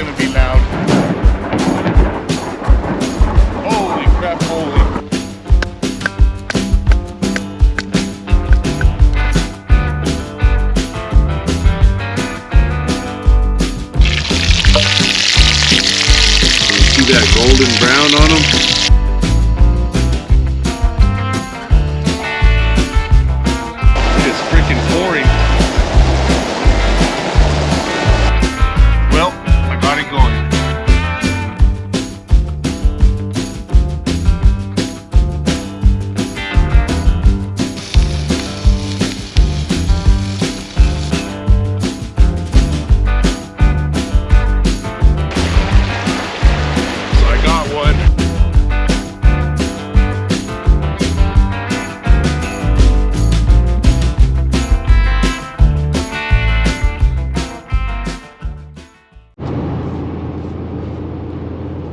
gonna be loud. Holy crap, holy. See that golden brown on them? It's freaking pouring. Well, I got it going.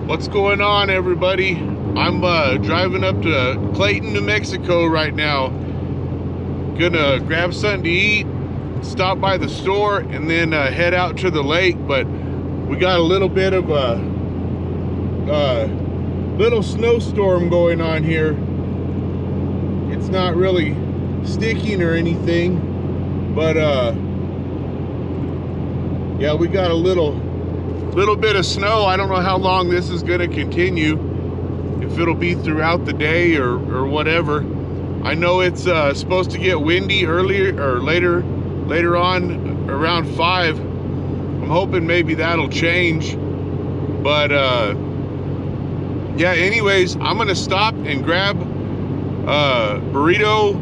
What's going on, everybody? I'm driving up to Clayton, New Mexico right now. Gonna grab something to eat, stop by the store, and then head out to the lake. But we got a little bit of a little snowstorm going on here. It's not really sticking or anything, but yeah, we got a little bit of snow. I don't know how long this is going to continue, if it'll be throughout the day or whatever. I know it's supposed to get windy earlier or later on around 5. I'm hoping maybe that'll change, but yeah, anyways, I'm gonna stop and grab a burrito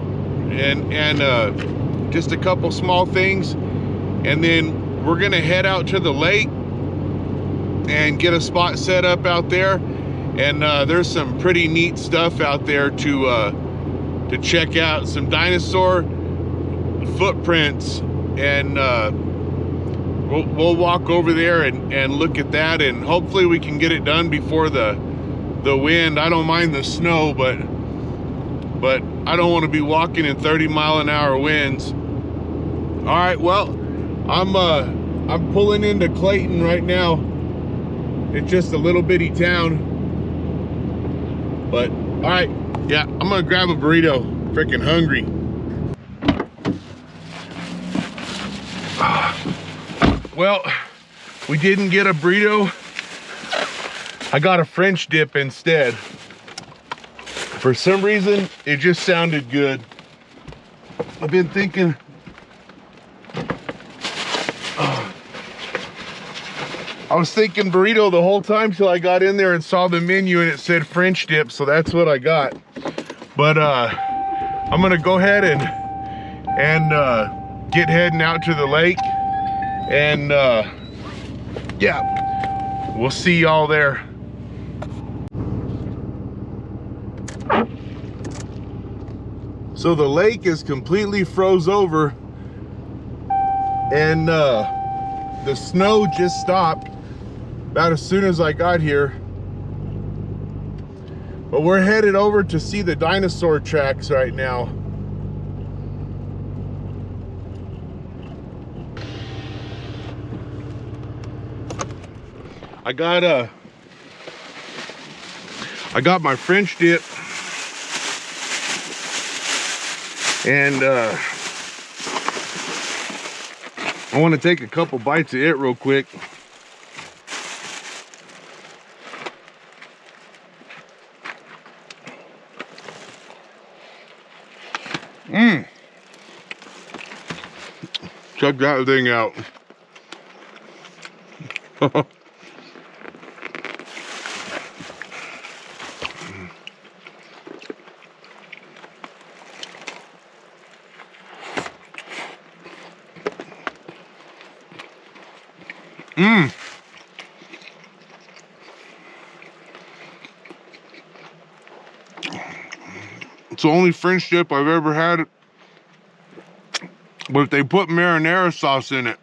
and just a couple small things, and then we're gonna head out to the lake and get a spot set up out there. And there's some pretty neat stuff out there to check out. Some dinosaur footprints, and we'll walk over there and look at that, and hopefully we can get it done before the wind. I don't mind the snow, but I don't want to be walking in 30-mile-an-hour winds. All right, well, I'm pulling into Clayton right now. It's just a little bitty town, but all right, yeah, I'm gonna grab a burrito. Freaking hungry. Well, we didn't get a burrito. I got a French dip instead. For some reason, it just sounded good. I've been thinking, I was thinking burrito the whole time till I got in there and saw the menu and it said French dip, so that's what I got. But I'm gonna go ahead and get heading out to the lake, and yeah, we'll see y'all there. So the lake is completely froze over, and the snow just stopped about as soon as I got here. But we're headed over to see the dinosaur tracks right now. I got my French dip, and I want to take a couple bites of it real quick. Check that thing out. It's the only French dip I've ever had, but they put marinara sauce in it.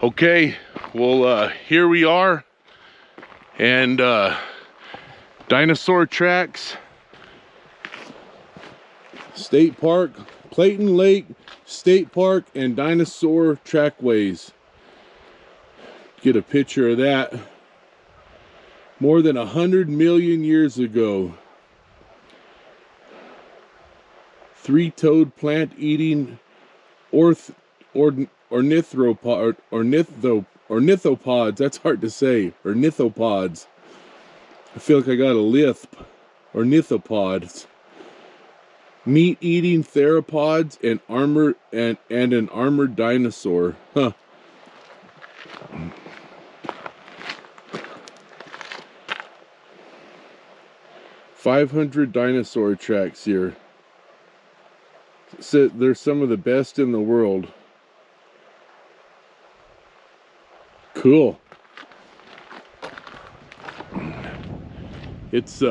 Okay, well, here we are, and Dinosaur tracks. State Park, Clayton Lake State Park, and dinosaur trackways. Get a picture of that. More than 100 million years ago. Three-toed plant-eating ornithopods. That's hard to say. Ornithopods. I feel like I got a lisp. Ornithopods. Meat-eating theropods and an armored dinosaur. Huh. "500 dinosaur tracks here." So they're some of the best in the world. Cool. It's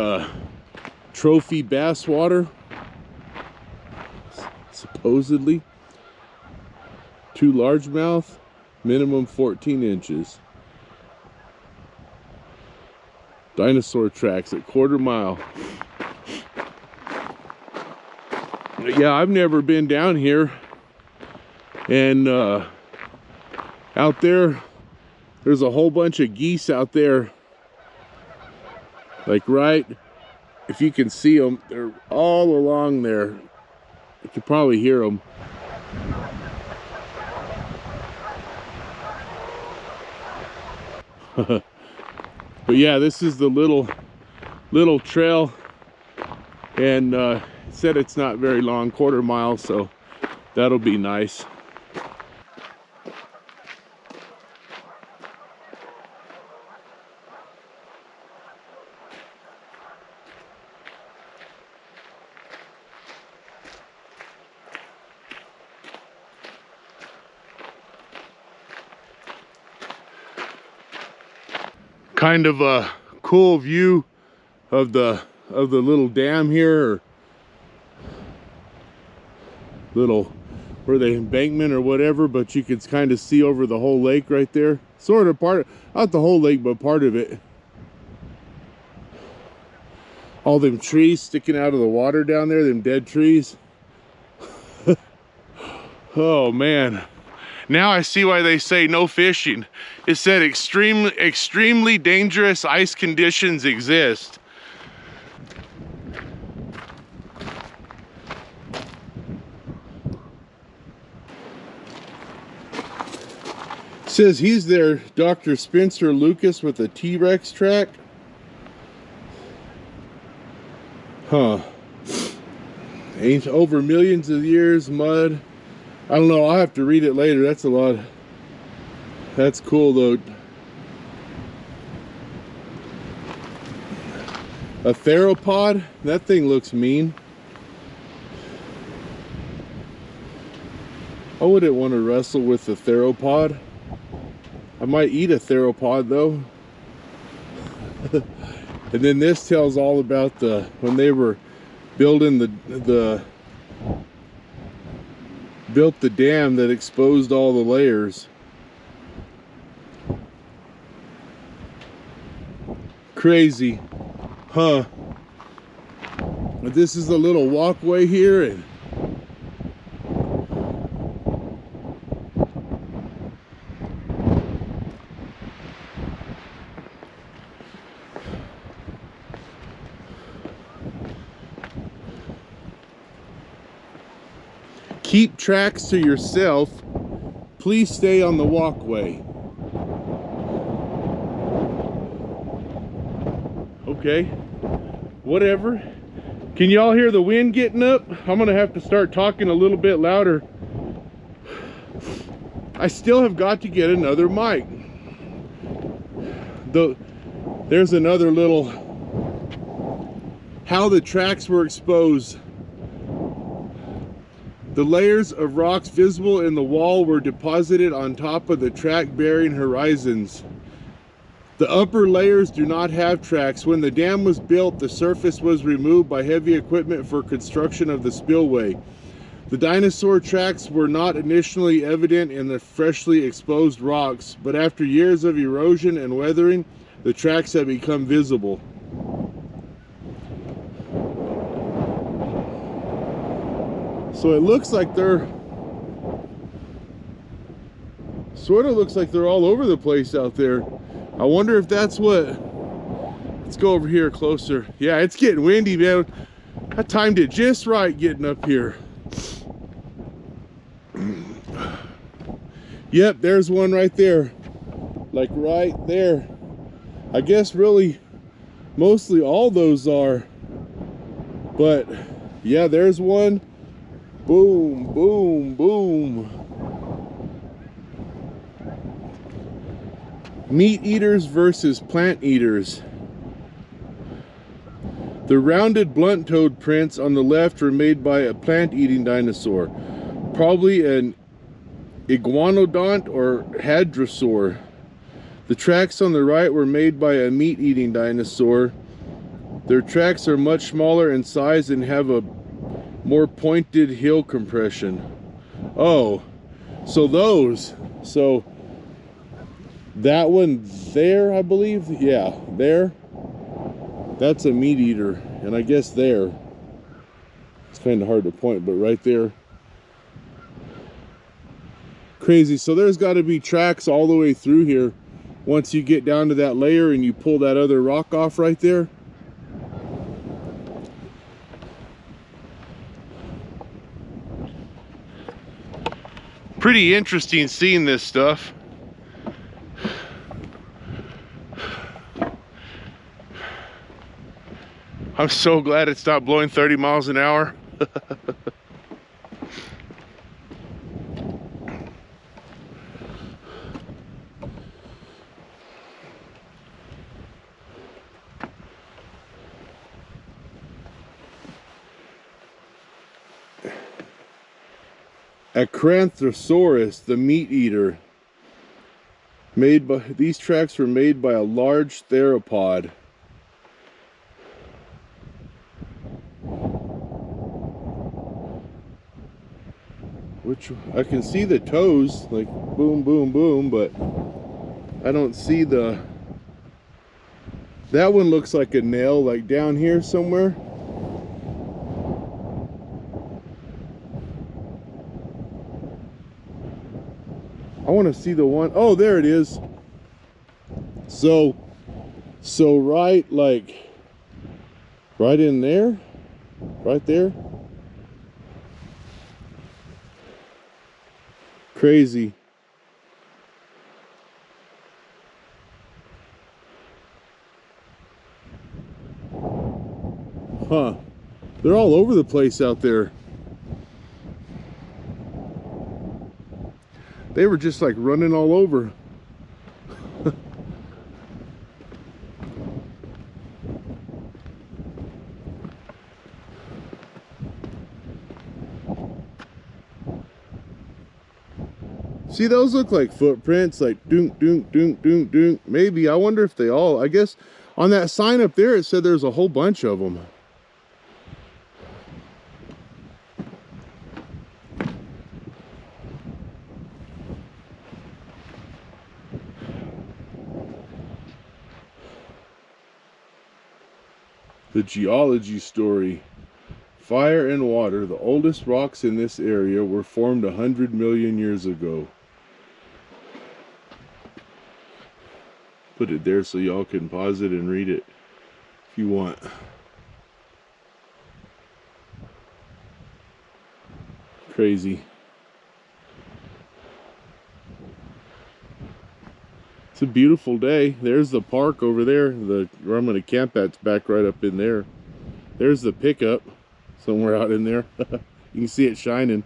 trophy bass water, supposedly. 2 largemouth, minimum 14 inches. Dinosaur tracks at 1/4 mile. Yeah, I've never been down here. And out there, there's a whole bunch of geese out there. Like right, if you can see them, they're all along there. You can probably hear them. But yeah, this is the little trail, and it said it's not very long, 1/4 mile, so that'll be nice. Kind of a cool view of the little dam here, or little, where the embankment or whatever, but you can kind of see over the whole lake right there. Sort of part, not the whole lake, but part of it. All them trees sticking out of the water down there, them dead trees. Oh man. Now I see why they say no fishing. It said extremely dangerous ice conditions exist. It says he's there, Dr. Spencer Lucas, with a T-Rex track. Huh. Ain't over millions of years, mud. I don't know, I'll have to read it later. That's a lot. That's cool though. A theropod? That thing looks mean. I wouldn't want to wrestle with a theropod. I might eat a theropod though. And then this tells all about when they were building built the dam that exposed all the layers. Crazy, huh? But this is a little walkway here, and keep tracks to yourself. Please stay on the walkway. Okay, whatever. Can y'all hear the wind getting up? I'm gonna have to start talking a little bit louder. I still have got to get another mic. There's another little, how the tracks were exposed. The layers of rocks visible in the wall were deposited on top of the track-bearing horizons. The upper layers do not have tracks. When the dam was built, the surface was removed by heavy equipment for construction of the spillway. The dinosaur tracks were not initially evident in the freshly exposed rocks, but after years of erosion and weathering, the tracks have become visible. So it looks like they're, sort of looks like they're all over the place out there. I wonder if that's what, let's go over here closer. Yeah, it's getting windy, man. I timed it just right getting up here. Yep, there's one right there. Like right there. I guess really mostly all those are. But yeah, there's one. Boom, boom, boom. Meat eaters versus plant eaters. The rounded blunt-toed prints on the left were made by a plant-eating dinosaur, probably an iguanodont or hadrosaur. The tracks on the right were made by a meat-eating dinosaur. Their tracks are much smaller in size and have a more pointed heel compression. Oh, so those, so that one there, I believe, yeah, there, that's a meat eater, and I guess there, it's kind of hard to point, but right there, crazy. So there's got to be tracks all the way through here once you get down to that layer and you pull that other rock off right there. Pretty interesting seeing this stuff. I'm so glad it stopped blowing 30 miles an hour. Acranthosaurus, the meat eater. These tracks were made by a large theropod. Which I can see the toes, like boom, boom, boom, but I don't see the. That one looks like a nail, like down here somewhere. I want to see the one. Oh, there it is. So right, like right in there, right there. Crazy. Huh. They're all over the place out there. They were just like running all over. See, those look like footprints, like dounk, dounk, dounk, dounk, dounk. Maybe. I wonder if they all, I guess on that sign up there, it said there's a whole bunch of them. The geology story. Fire and water. The oldest rocks in this area were formed 100 million years ago. Put it there so y'all can pause it and read it if you want. Crazy. It's a beautiful day. There's the park over there. Where I'm going to camp at's back right up in there. There's the pickup somewhere out in there. You can see it shining.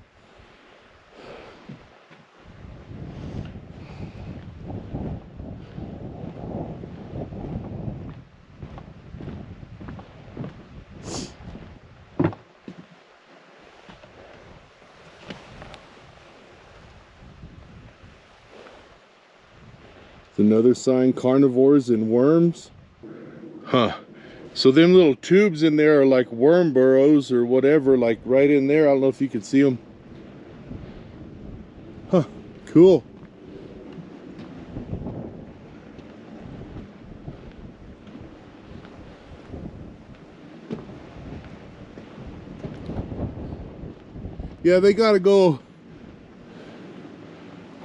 Another sign, carnivores and worms. Huh. So them little tubes in there are like worm burrows or whatever, like right in there. I don't know if you can see them. Huh. Cool. Yeah, they gotta go.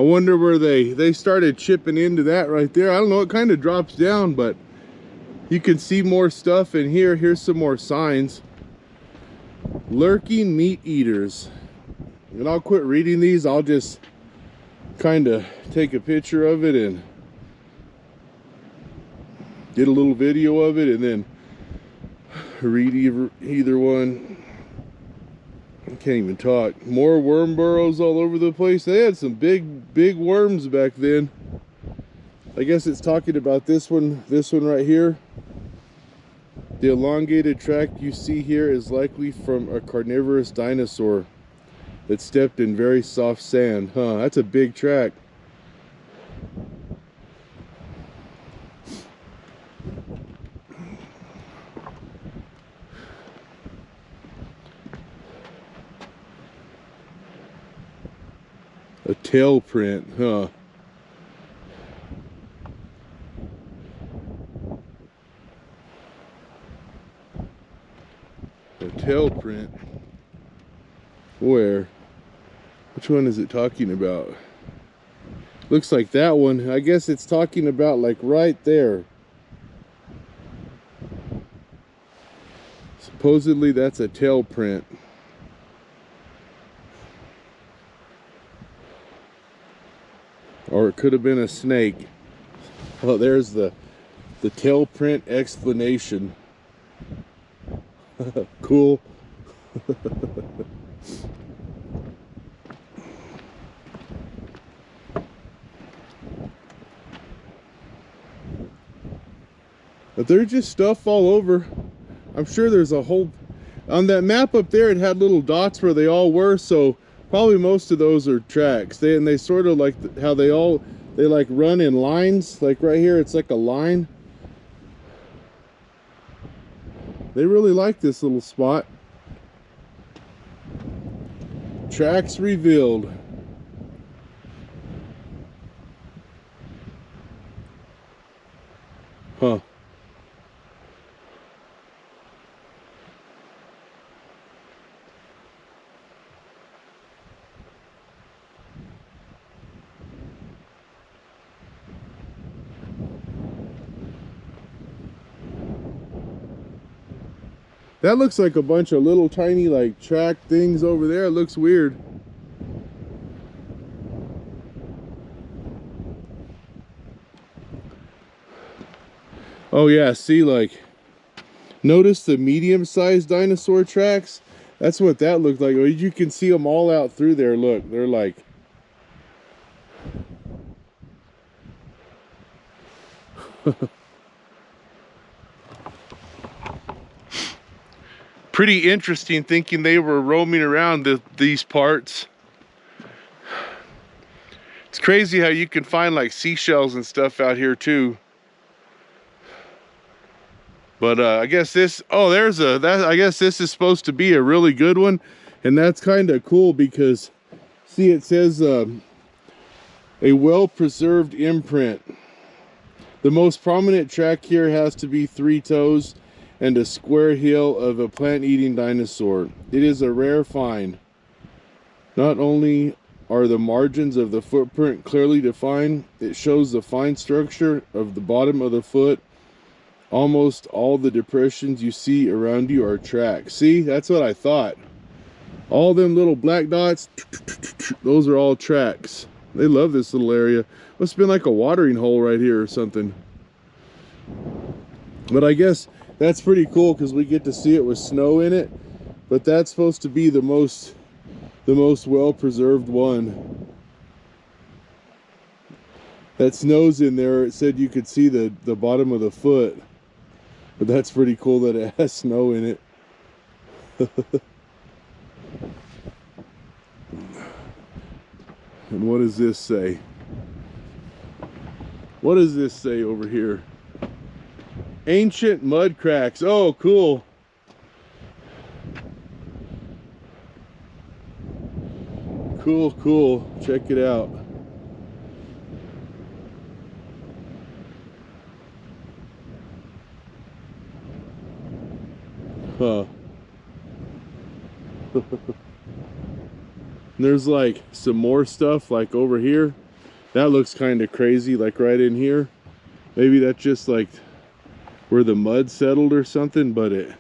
I wonder where they started chipping into that right there. I don't know, it kind of drops down, but you can see more stuff in here. Here's some more signs. Lurking meat eaters. And I'll quit reading these. I'll just kind of take a picture of it and get a little video of it and then read either one. I can't even talk. More worm burrows all over the place. They had some big worms back then. I guess it's talking about this one right here. The elongated track you see here is likely from a carnivorous dinosaur that stepped in very soft sand. Huh, that's a big track. A tail print, huh? A tail print. Where? Which one is it talking about? Looks like that one. I guess it's talking about like right there. Supposedly that's a tail print. Or it could have been a snake. Oh, there's the tail print explanation. Cool. But there's just stuff all over. I'm sure there's a whole... On that map up there, it had little dots where they all were, so probably most of those are tracks. They sort of like how they like run in lines. Like right here, it's like a line. They really like this little spot. Tracks revealed. Huh. That looks like a bunch of little tiny like track things over there. It looks weird. Oh yeah, see, like, notice the medium-sized dinosaur tracks? That's what that looked like. You can see them all out through there. Look, they're like... Pretty interesting, thinking they were roaming around these parts. It's crazy how you can find like seashells and stuff out here too. But I guess this, oh, I guess this is supposed to be a really good one. And that's kind of cool because, see, it says a well-preserved imprint. The most prominent track here has to be 3 toes and a square heel of a plant-eating dinosaur. It is a rare find. Not only are the margins of the footprint clearly defined, it shows the fine structure of the bottom of the foot. Almost all the depressions you see around you are tracks. See, that's what I thought. All them little black dots, those are all tracks. They love this little area. Must have been like a watering hole right here or something. But I guess that's pretty cool because we get to see it with snow in it. But that's supposed to be the most well-preserved one. That snow's in there. It said you could see the bottom of the foot. But that's pretty cool that it has snow in it. And what does this say? What does this say over here? Ancient mud cracks. Oh, cool. Cool, cool. Check it out. Huh. And there's like some more stuff like over here. That looks kind of crazy, like right in here. Maybe that's just like where the mud settled or something, but it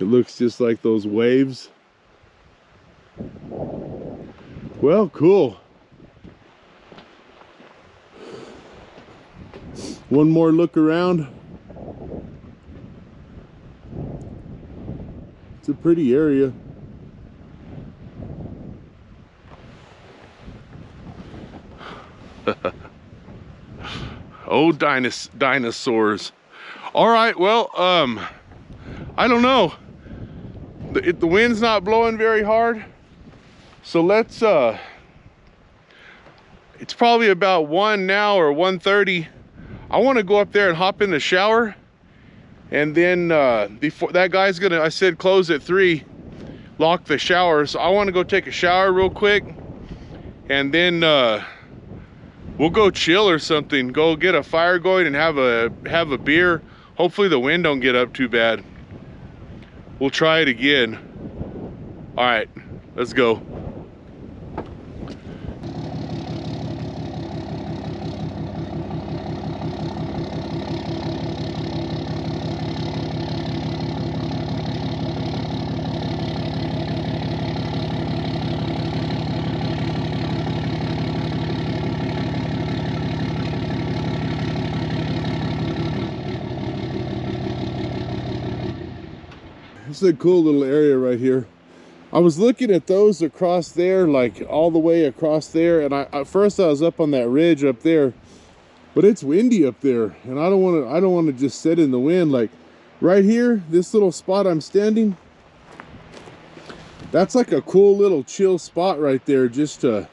looks just like those waves. Well, cool. One more look around. It's a pretty area. Oh, dinosaurs. All right, well, I don't know. The wind's not blowing very hard. So let's, it's probably about 1 now or 1:30. I want to go up there and hop in the shower. And then before that guy's gonna, I said close at 3, lock the shower. So I want to go take a shower real quick. And then we'll go chill or something. Go get a fire going and have a beer. Hopefully the wind don't get up too bad. We'll try it again. All right, let's go. This is a cool little area right here. I was looking at those across there, like all the way across there, and at first I was up on that ridge up there, but it's windy up there, and I don't want to just sit in the wind. Like right here, this little spot I'm standing, that's like a cool little chill spot right there, just to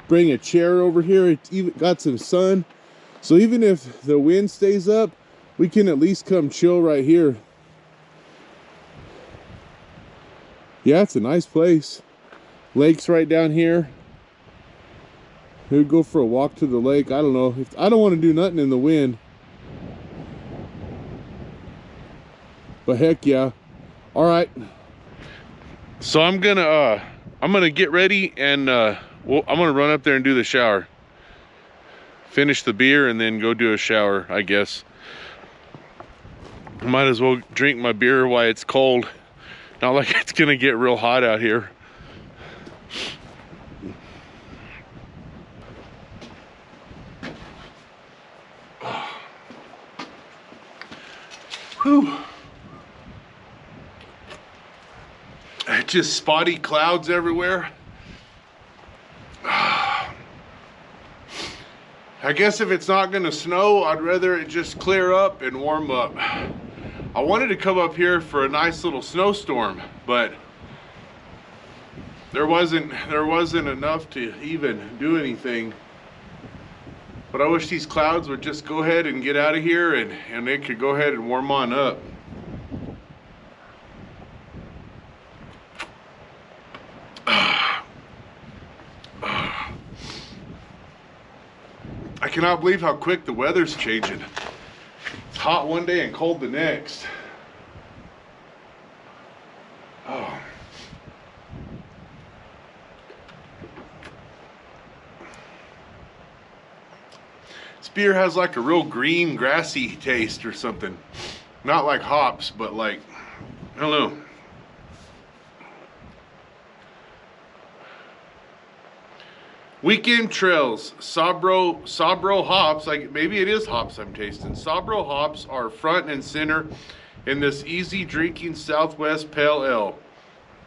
bring a chair over here. It's even got some sun, so even if the wind stays up, we can at least come chill right here. Yeah, it's a nice place. Lake's right down here. We'd go for a walk to the lake. I don't know. I don't want to do nothing in the wind. But heck yeah. All right. So I'm gonna get ready and I'm gonna run up there and do the shower. Finish the beer and then go do a shower, I guess. Might as well drink my beer while it's cold. Not like it's gonna get real hot out here. Whew. Just spotty clouds everywhere. I guess if it's not gonna snow, I'd rather it just clear up and warm up. I wanted to come up here for a nice little snowstorm, but there wasn't enough to even do anything. But I wish these clouds would just go ahead and get out of here and it could go ahead and warm on up. I cannot believe how quick the weather's changing. It's hot one day and cold the next. Oh. This beer has like a real green, grassy taste or something. Not like hops, but like, I don't know. Weekend Trails, Sabro hops, like maybe it is hops I'm tasting. Sabro hops are front and center in this easy drinking Southwest Pale Ale,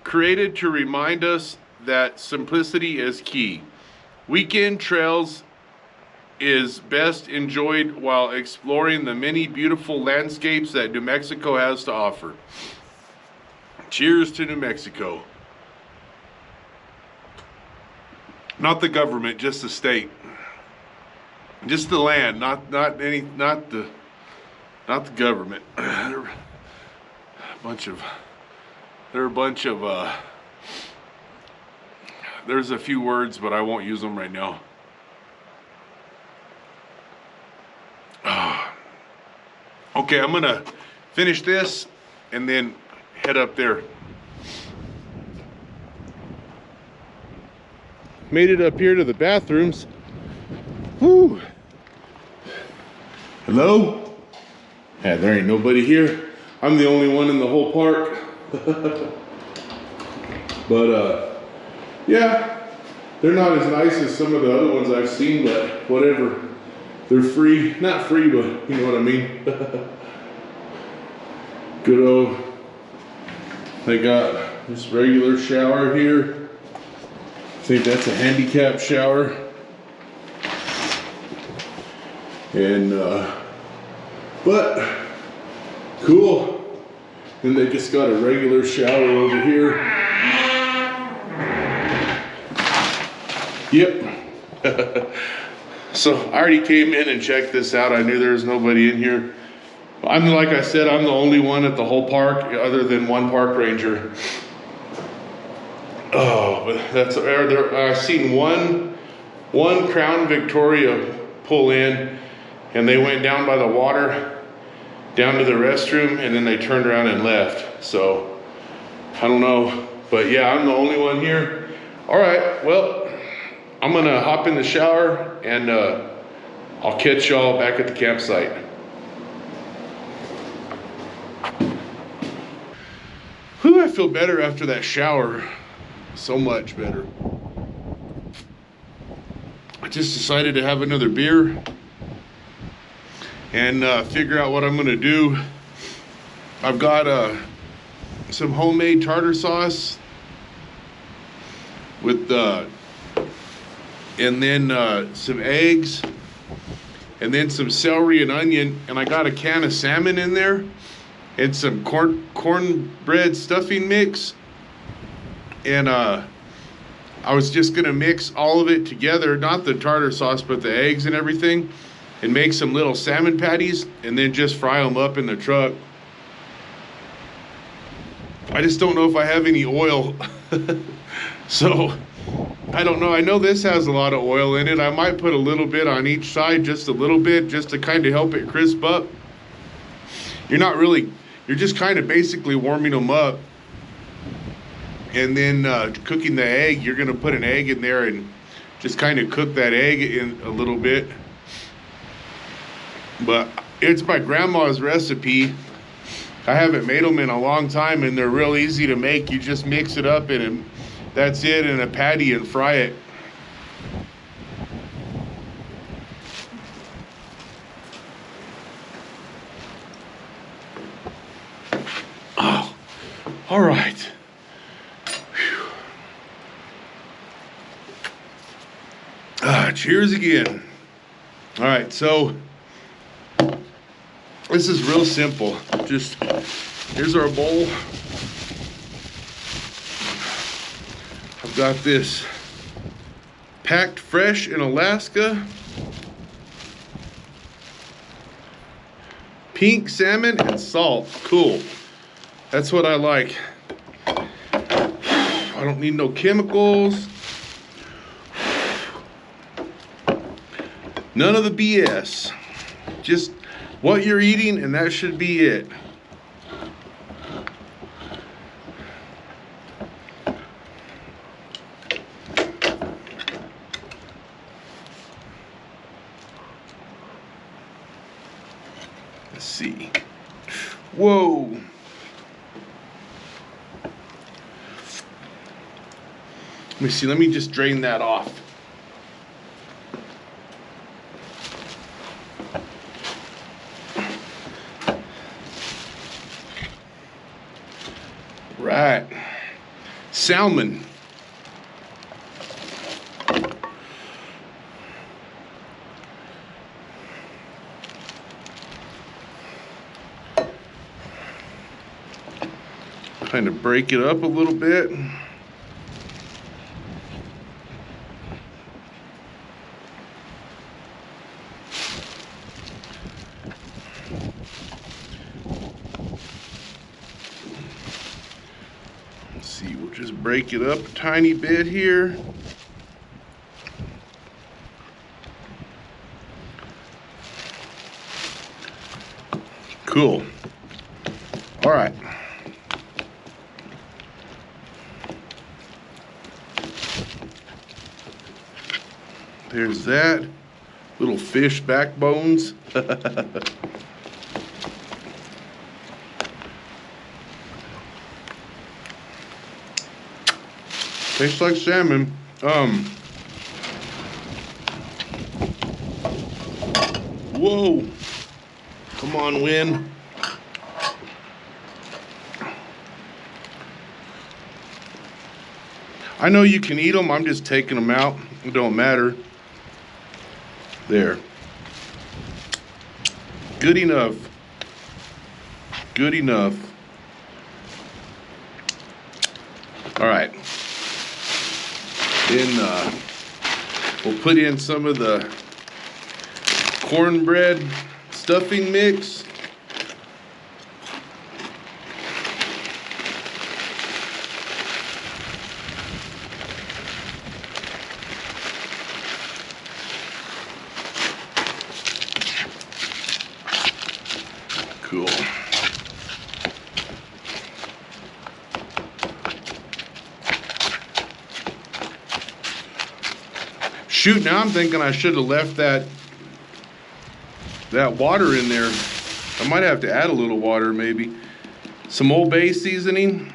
created to remind us that simplicity is key. Weekend Trails is best enjoyed while exploring the many beautiful landscapes that New Mexico has to offer. Cheers to New Mexico. Not the government, just the state. Just the land, not the government. They're a bunch of there's a few words, but I won't use them right now. Okay, I'm gonna finish this and then head up there. made it up here to the bathrooms. Whew. Hello? Yeah, there ain't nobody here. I'm the only one in the whole park. But yeah, they're not as nice as some of the other ones I've seen, but whatever. They're free, not free, but you know what I mean. Good old, they got this regular shower here. I think that's a handicap shower. And, but cool. Then they just got a regular shower over here. Yep. So I already came in and checked this out. I knew there was nobody in here. Like I said, I'm the only one at the whole park other than one park ranger. Oh, but that's I've seen one Crown Victoria pull in, and they went down by the water, down to the restroom, and then they turned around and left. So I don't know, but yeah, I'm the only one here. All right, well, I'm gonna hop in the shower and I'll catch y'all back at the campsite. Whew, I feel better after that shower. So much better. I just decided to have another beer and figure out what I'm gonna do. I've got some homemade tartar sauce with and then some eggs, and then some celery and onion, and I got a can of salmon in there, and some cornbread stuffing mix. And I was just gonna mix all of it together, not the tartar sauce, but the eggs and everything, and make some little salmon patties, and then just fry them up in the truck. I just don't know if I have any oil. So I don't know. I know this has a lot of oil in it. I might put a little bit on each side, just a little bit, just to kind of help it crisp up. You're just kind of basically warming them up. And then cooking the egg, you're gonna put an egg in there and just kind of cook that egg in a little bit. But it's my grandma's recipe. I haven't made them in a long time, and they're real easy to make. You just mix it up and that's it in a patty and fry it. Oh, all right. Cheers again. All right, so this is real simple. Just here's our bowl. I've got this packed fresh in Alaska pink salmon and salt. Cool. That's what I like. I don't need no chemicals. None of the BS. Just what you're eating, and that should be it. Let's see. Whoa. Let me see. Let me just drain that off. Right. Salmon. Kind of break it up a little bit. Let's see, we'll just break it up a tiny bit here. Cool. All right. There's that. Little fish backbones. Tastes like salmon. Whoa. Come on, wind. I know you can eat them. I'm just taking them out. It don't matter. There. Good enough. Good enough. All right. Then we'll put in some of the cornbread stuffing mix. Cool. Shoot, now I'm thinking I should have left that water in there. I might have to add a little water maybe. Some Old Bay seasoning.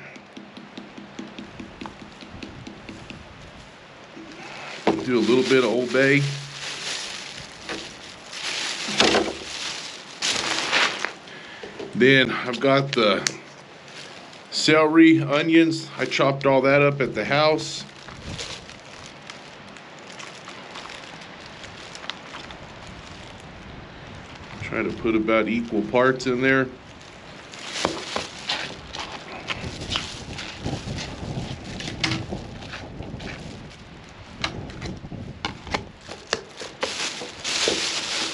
Do a little bit of Old Bay. Then I've got the celery, onions. I chopped all that up at the house. Try to put about equal parts in there.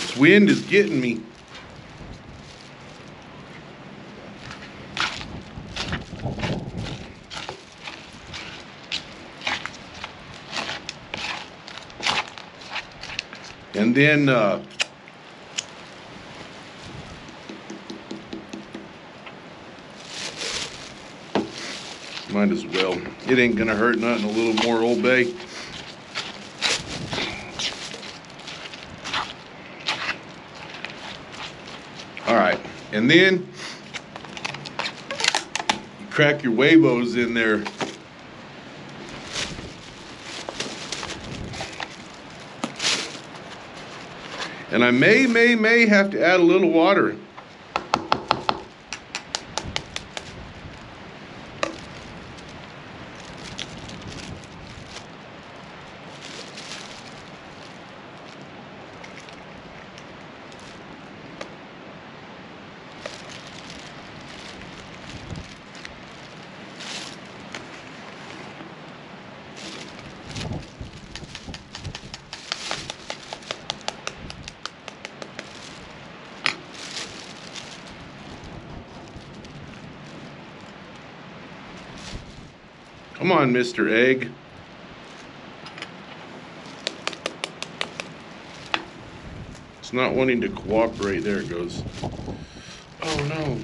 This wind is getting me. And then might as well. It ain't gonna hurt nothing, a little more Old Bay. All right, and then you crack your huevos in there. And I may have to add a little water. Come on, Mr. Egg. It's not wanting to cooperate. There it goes. Oh no.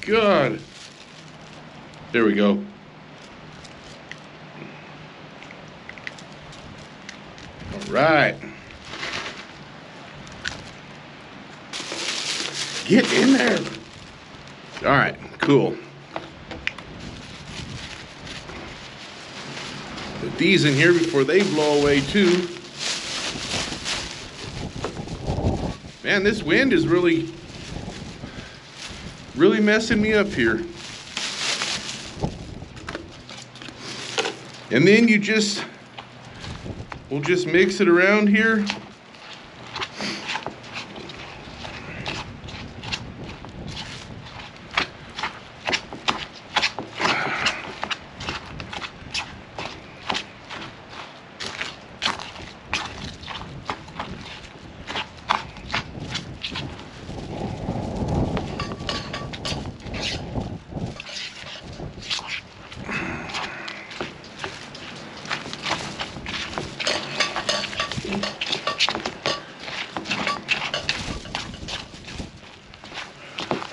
God. There we go. All right. Get in there. All right, cool. Put these in here before they blow away too. Man, this wind is really messing me up here. And then we'll just mix it around here.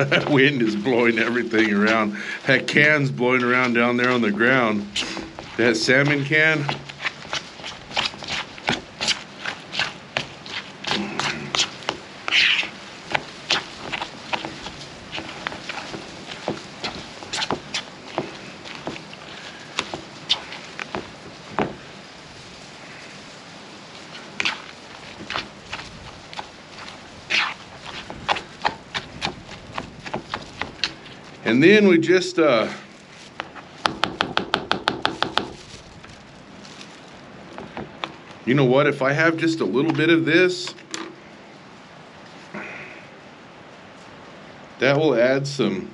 That wind is blowing everything around. That can's blowing around down there on the ground. That salmon can. And then we just you know what, if I have just a little bit of this, that will add some.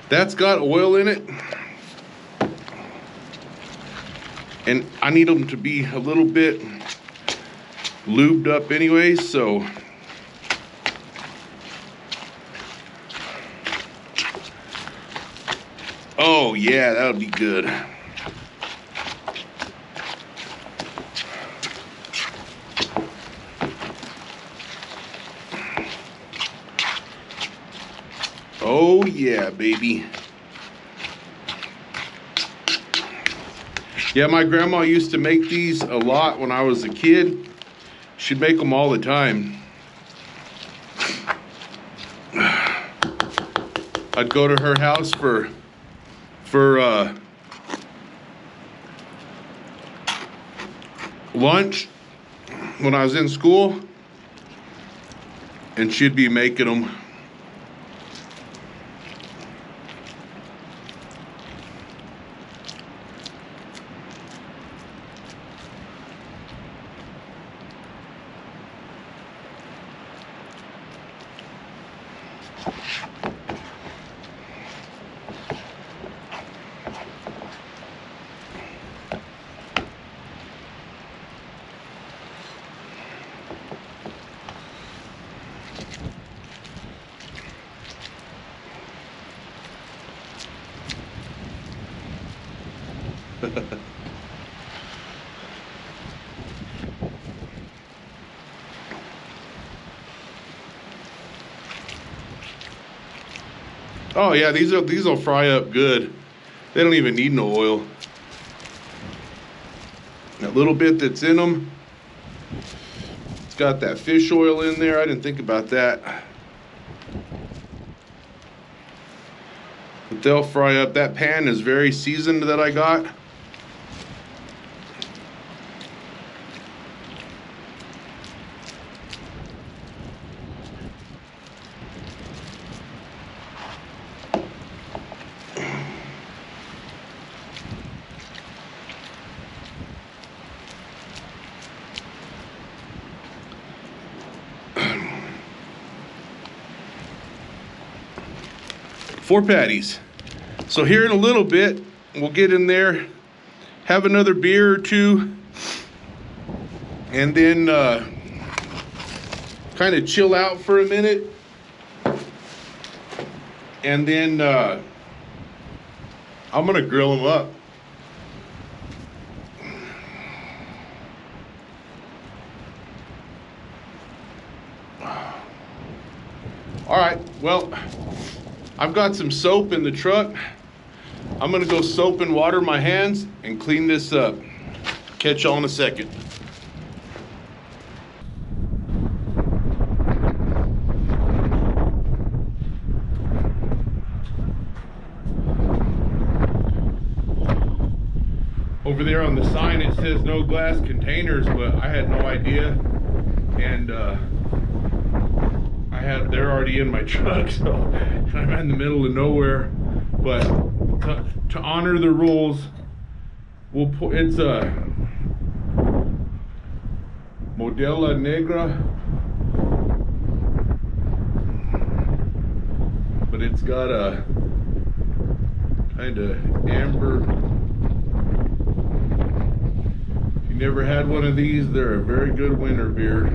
That's got oil in it, and I need them to be a little bit lubed up anyway, so oh yeah, that would be good. Oh yeah, baby. Yeah, my grandma used to make these a lot when I was a kid. She'd make them all the time. I'd go to her house for lunch when I was in school, and she'd be making them. Oh yeah, these will fry up good. They don't even need no oil. That little bit that's in them, it's got that fish oil in there. I didn't think about that. But they'll fry up. That pan is very seasoned that I got. Four patties. So here in a little bit, we'll get in there, have another beer or two, and then kind of chill out for a minute. And then I'm gonna grill them up. All right, well, I've got some soap in the truck. I'm gonna go soap and water my hands and clean this up. Catch y'all in a second. Over there on the sign it says no glass containers, but I had no idea, and they're already in my truck, so I'm in the middle of nowhere. But to honor the rules, we'll put, it's a Modella Negra, but it's got a kind of amber. If you never had one of these, they're a very good winter beer.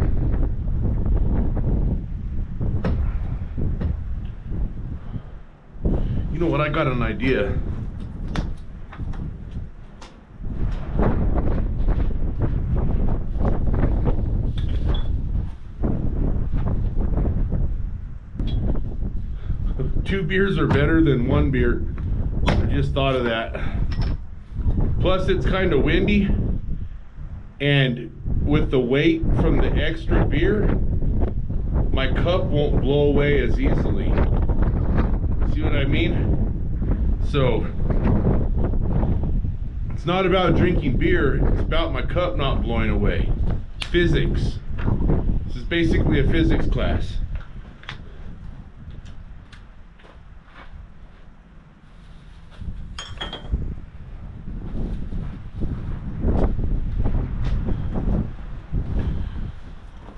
You know what, I got an idea. 2 beers are better than 1 beer. I just thought of that. Plus it's kind of windy, and with the weight from the extra beer, my cup won't blow away as easily. See what I mean? So it's not about drinking beer, it's about my cup not blowing away. Physics. This is basically a physics class.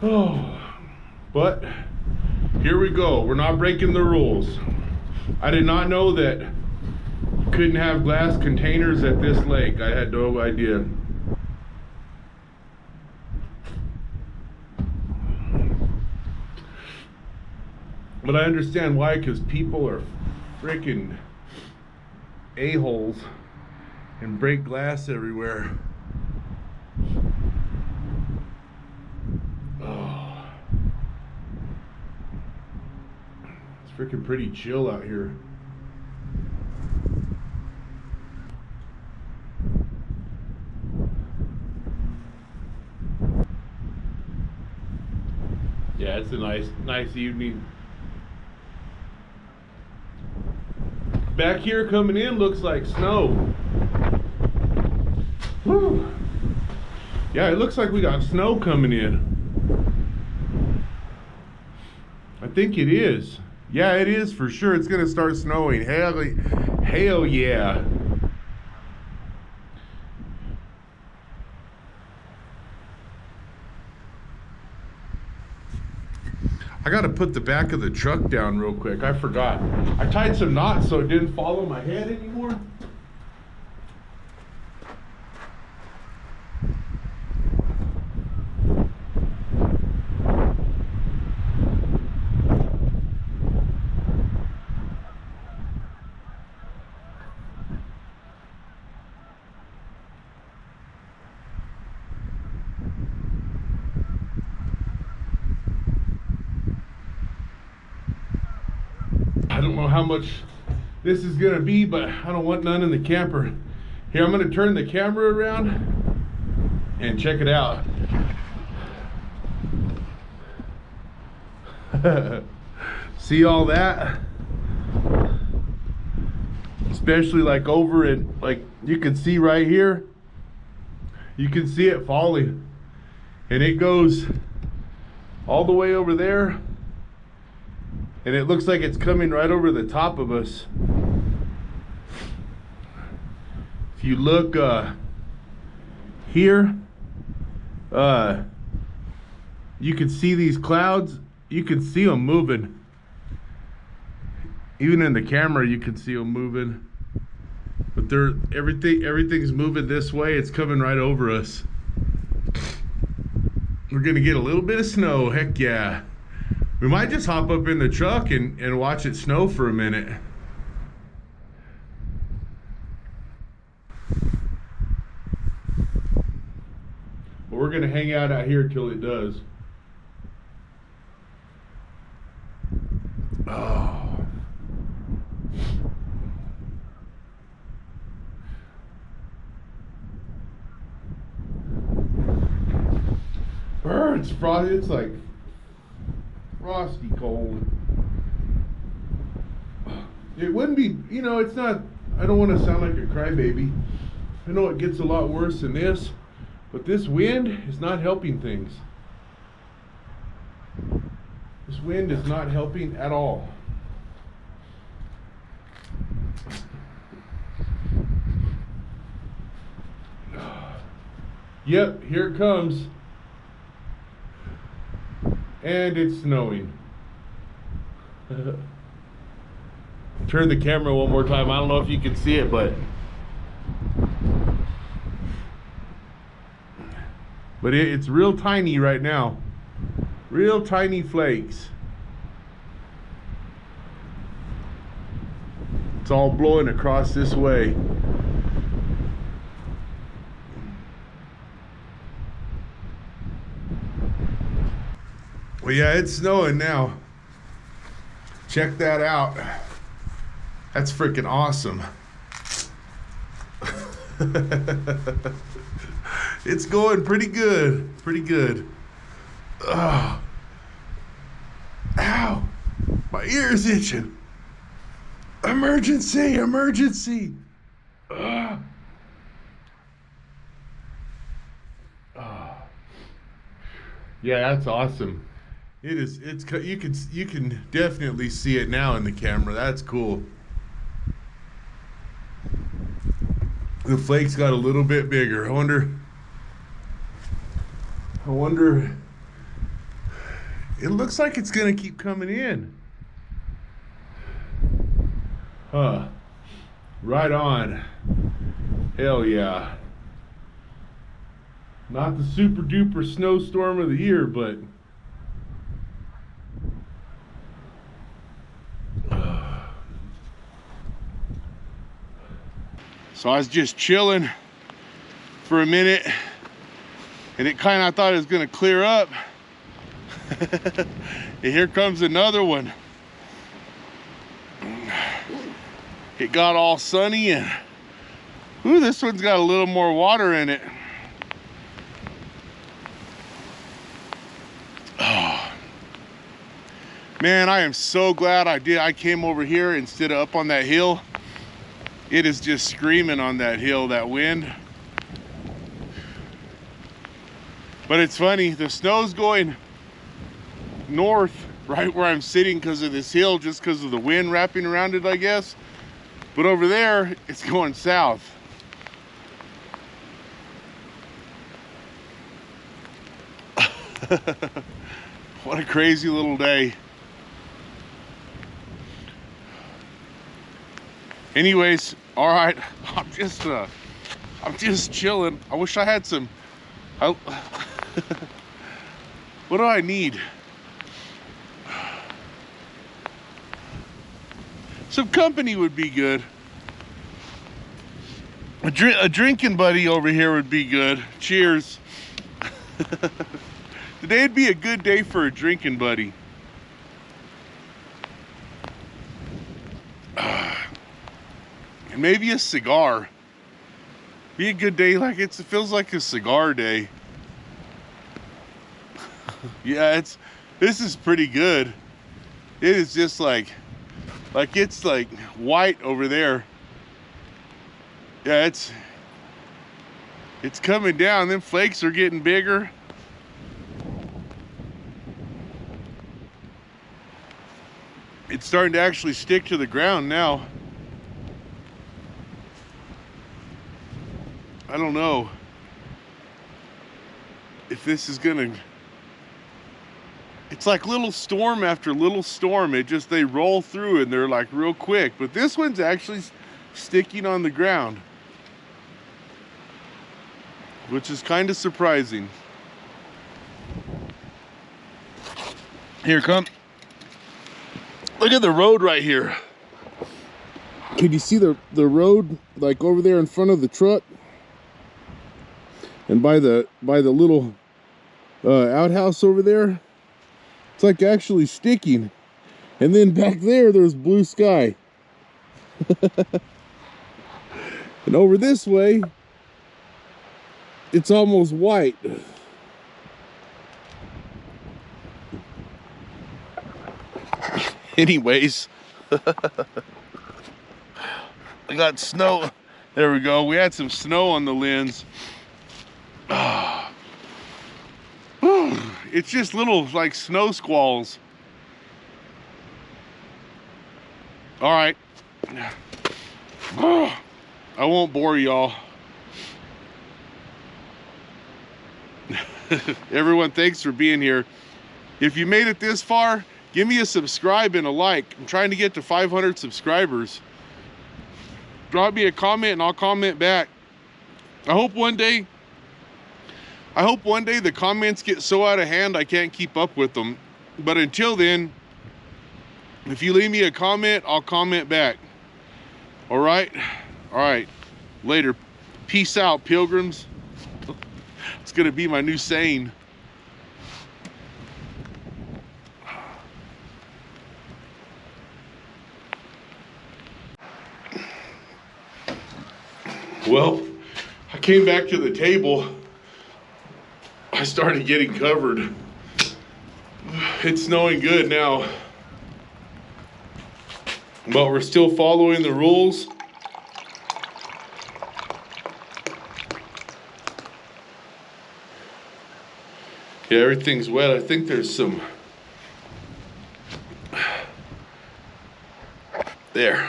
Oh, but here we go. We're not breaking the rules. I did not know that you couldn't have glass containers at this lake. I had no idea. But I understand why, because people are freaking a-holes and break glass everywhere. Oh. It's freaking pretty chill out here. Yeah, it's a nice evening. Back here coming in looks like snow. Whew. Yeah, it looks like we got snow coming in. I think it is. Yeah, it is for sure. It's gonna start snowing. Hell yeah. I gotta put the back of the truck down real quick. I forgot. I tied some knots so it didn't fall on my head anymore. I don't know how much this is gonna be, but I don't want none in the camper. Here, I'm gonna turn the camera around and check it out. See all that? Especially like over in, like you can see right here, you can see it falling, and it goes all the way over there. And it looks like it's coming right over the top of us. If you look here, you can see these clouds. You can see them moving. Even in the camera, you can see them moving. But everything's moving this way. It's coming right over us. We're gonna get a little bit of snow. Heck yeah. We might just hop up in the truck and watch it snow for a minute. But we're gonna hang out here till it does. Oh. It's frosty. It's like frosty cold. It wouldn't be, you know, it's not, I don't want to sound like a crybaby. I know it gets a lot worse than this, but this wind is not helping things. This wind is not helping at all. Yep, here it comes. And it's snowing. Turn the camera one more time. I don't know if you can see it, but it's real tiny right now. Real tiny flakes. It's all blowing across this way. Well, yeah, it's snowing now. Check that out. That's freaking awesome. It's going pretty good. Pretty good. Oh. Ow. My ear's itching. Emergency, emergency. Oh. Yeah, that's awesome. It is. It's you can definitely see it now in the camera. That's cool. The flakes got a little bit bigger. I wonder. It looks like it's gonna keep coming in. Huh. Right on. Hell yeah. Not the super duper snowstorm of the year, but so I was just chilling for a minute, and it kind of thought it was gonna clear up. And here comes another one. It got all sunny, and ooh, this one's got a little more water in it. Oh. Man, I am so glad I came over here instead of up on that hill. It is just screaming on that hill, that wind. But it's funny, the snow's going north right where I'm sitting because of this hill, just because of the wind wrapping around it, I guess. But over there, it's going south. What a crazy little day. Anyways, all right, I'm just chilling. I wish I had some. What do I need? Some company would be good. A drinking buddy over here would be good. Cheers. Today'd be a good day for a drinking buddy. And maybe a cigar. Be a good day, like it feels like a cigar day. Yeah, this is pretty good. It is just like it's like white over there. Yeah, it's coming down. Them flakes are getting bigger. It's starting to actually stick to the ground now. I don't know if this is gonna. It's like little storm after little storm. They roll through and they're like real quick. But this one's actually sticking on the ground, which is kind of surprising. Here, come. Look at the road right here. Can you see the road like over there in front of the truck? And by the little outhouse over there, it's like actually sticking. And then back there's blue sky. And over this way, it's almost white. Anyways, I got snow. There we go. We had some snow on the lens. It's just little like snow squalls. All right. I won't bore y'all. Everyone, thanks for being here. If you made it this far, give me a subscribe and a like. I'm trying to get to 500 subscribers. Drop me a comment and I'll comment back. I hope one day the comments get so out of hand I can't keep up with them. But until then, if you leave me a comment, I'll comment back. All right? All right. Later. Peace out, pilgrims. It's going to be my new saying. Well, I came back to the table. I started getting covered. It's snowing good now, but we're still following the rules. Yeah, everything's wet. I think there's some. There.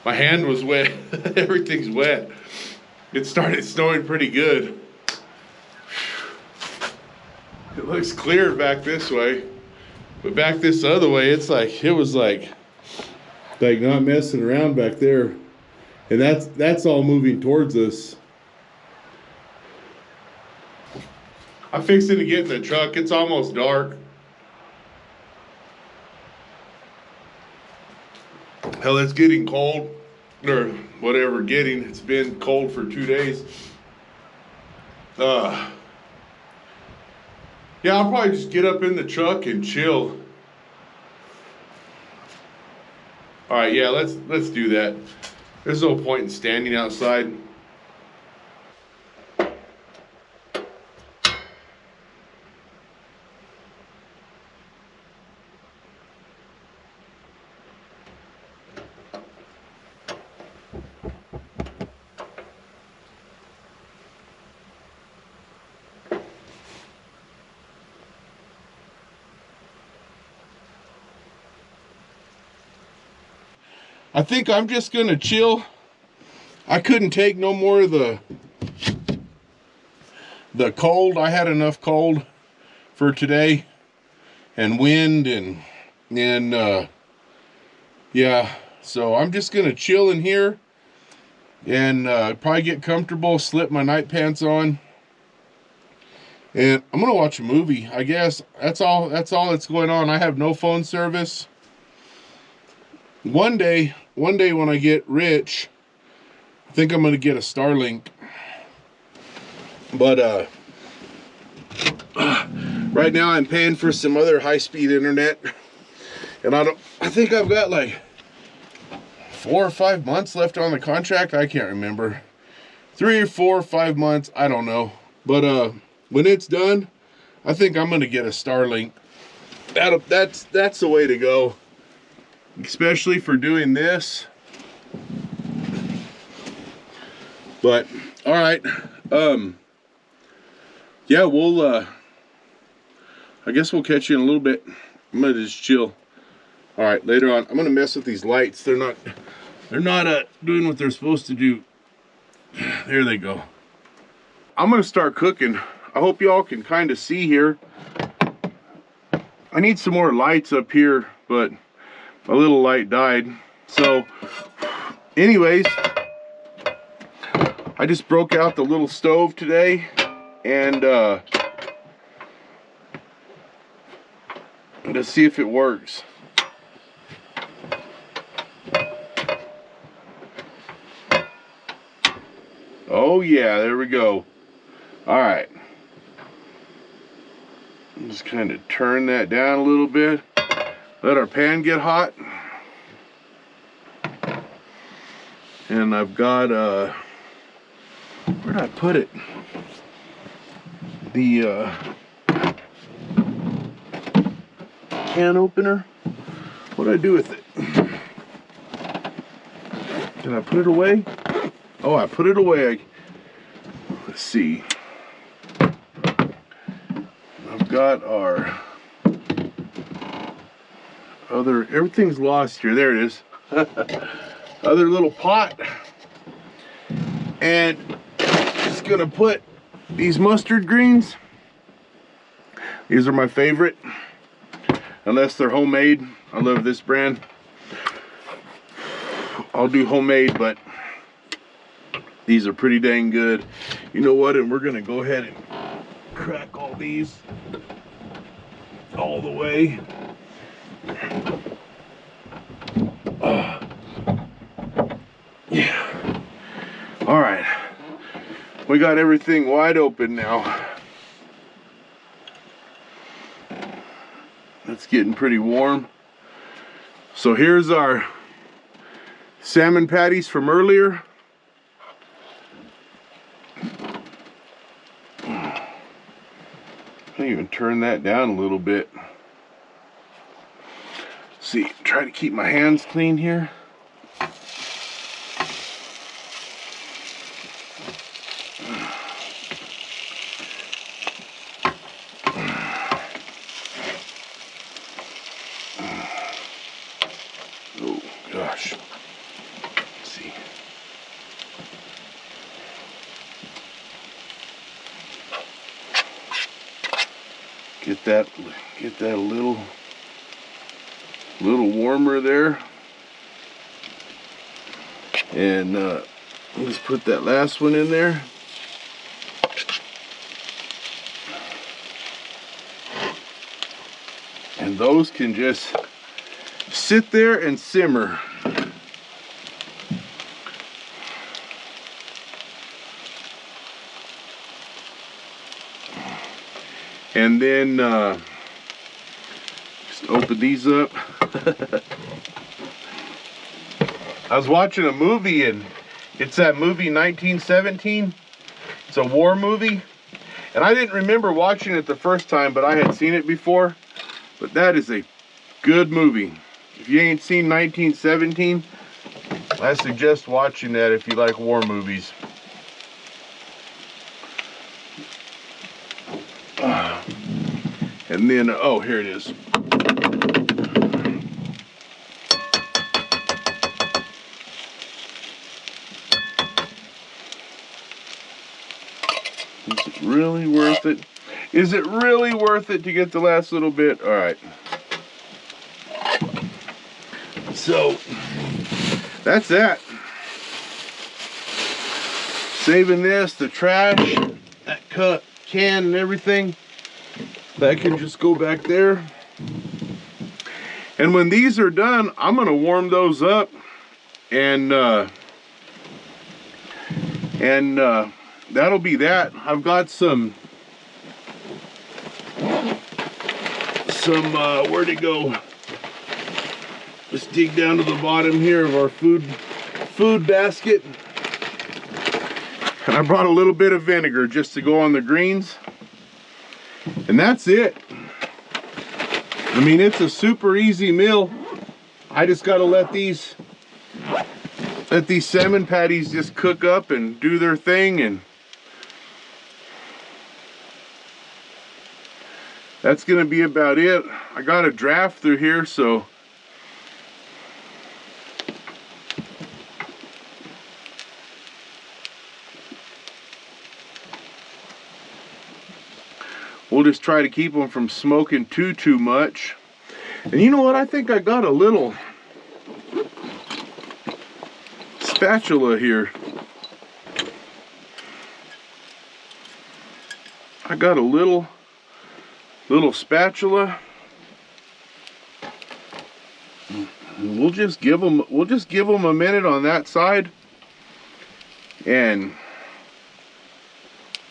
My hand was wet. Everything's wet. It started snowing pretty good. It looks clear back this way, but back this other way, it's like, it was like not messing around back there. And that's all moving towards us. I'm fixing to get in the truck. It's almost dark. Hell, it's getting cold, or whatever getting. It's been cold for 2 days. Yeah, I'll probably just get up in the truck and chill. All right, yeah, let's do that. There's no point in standing outside. I think I'm just gonna chill. I couldn't take no more of the cold. I had enough cold for today, and wind, and yeah. So I'm just gonna chill in here and probably get comfortable, slip my night pants on, and I'm gonna watch a movie. I guess that's all that's going on. I have no phone service. One day when I get rich, I think I'm gonna get a Starlink. But right now I'm paying for some other high-speed internet, and I think I've got like 4 or 5 months left on the contract. I can't remember. 3 or 4 or 5 months, I don't know. But when it's done, I think I'm gonna get a Starlink. That's the way to go. Especially for doing this. But all right, yeah, we'll I guess we'll catch you in a little bit. I'm gonna just chill. All right, later on. I'm gonna mess with these lights. They're not doing what they're supposed to do. There they go. I'm gonna start cooking. I hope y'all can kind of see here. I need some more lights up here, but a little light died. So anyways, I just broke out the little stove today, and let's see if it works. Oh yeah, there we go. All right, just kind of turn that down a little bit. Let our pan get hot. And I've got, where'd I put it? The can opener. What'd I do with it? Did I put it away? Oh, I put it away. Let's see. I've got our other, everything's lost here. There it is. Other little pot. And just gonna put these mustard greens. These are my favorite, unless they're homemade. I love this brand. I'll do homemade, but these are pretty dang good. You know what? And we're gonna go ahead and crack all these all the way. Yeah. All right. We got everything wide open now. It's getting pretty warm. So here's our salmon patties from earlier. I'll even turn that down a little bit. See, try to keep my hands clean here. Oh gosh. Let's see. Get that a little warmer there. And let's put that last one in there. And those can just sit there and simmer. And then just open these up. I was watching a movie, and it's that movie 1917. It's a war movie. And I didn't remember watching it the first time, but I had seen it before. But that is a good movie. If you ain't seen 1917, I suggest watching that if you like war movies. And then, oh, here it is. Is it really worth it? Is it really worth it to get the last little bit? All right. So, that's that. Saving this, the trash, that cut, can and everything. That can just go back there. And when these are done, I'm gonna warm those up and that'll be that. I've got some where'd it go? Let's dig down to the bottom here of our food basket. And I brought a little bit of vinegar just to go on the greens. And that's it. I mean, it's a super easy meal. I just gotta let these salmon patties just cook up and do their thing, and that's gonna be about it. I got a draft through here, so we'll just try to keep them from smoking too much. And you know what? I think I got a little spatula here. I got a little spatula. We'll just give them a minute on that side, and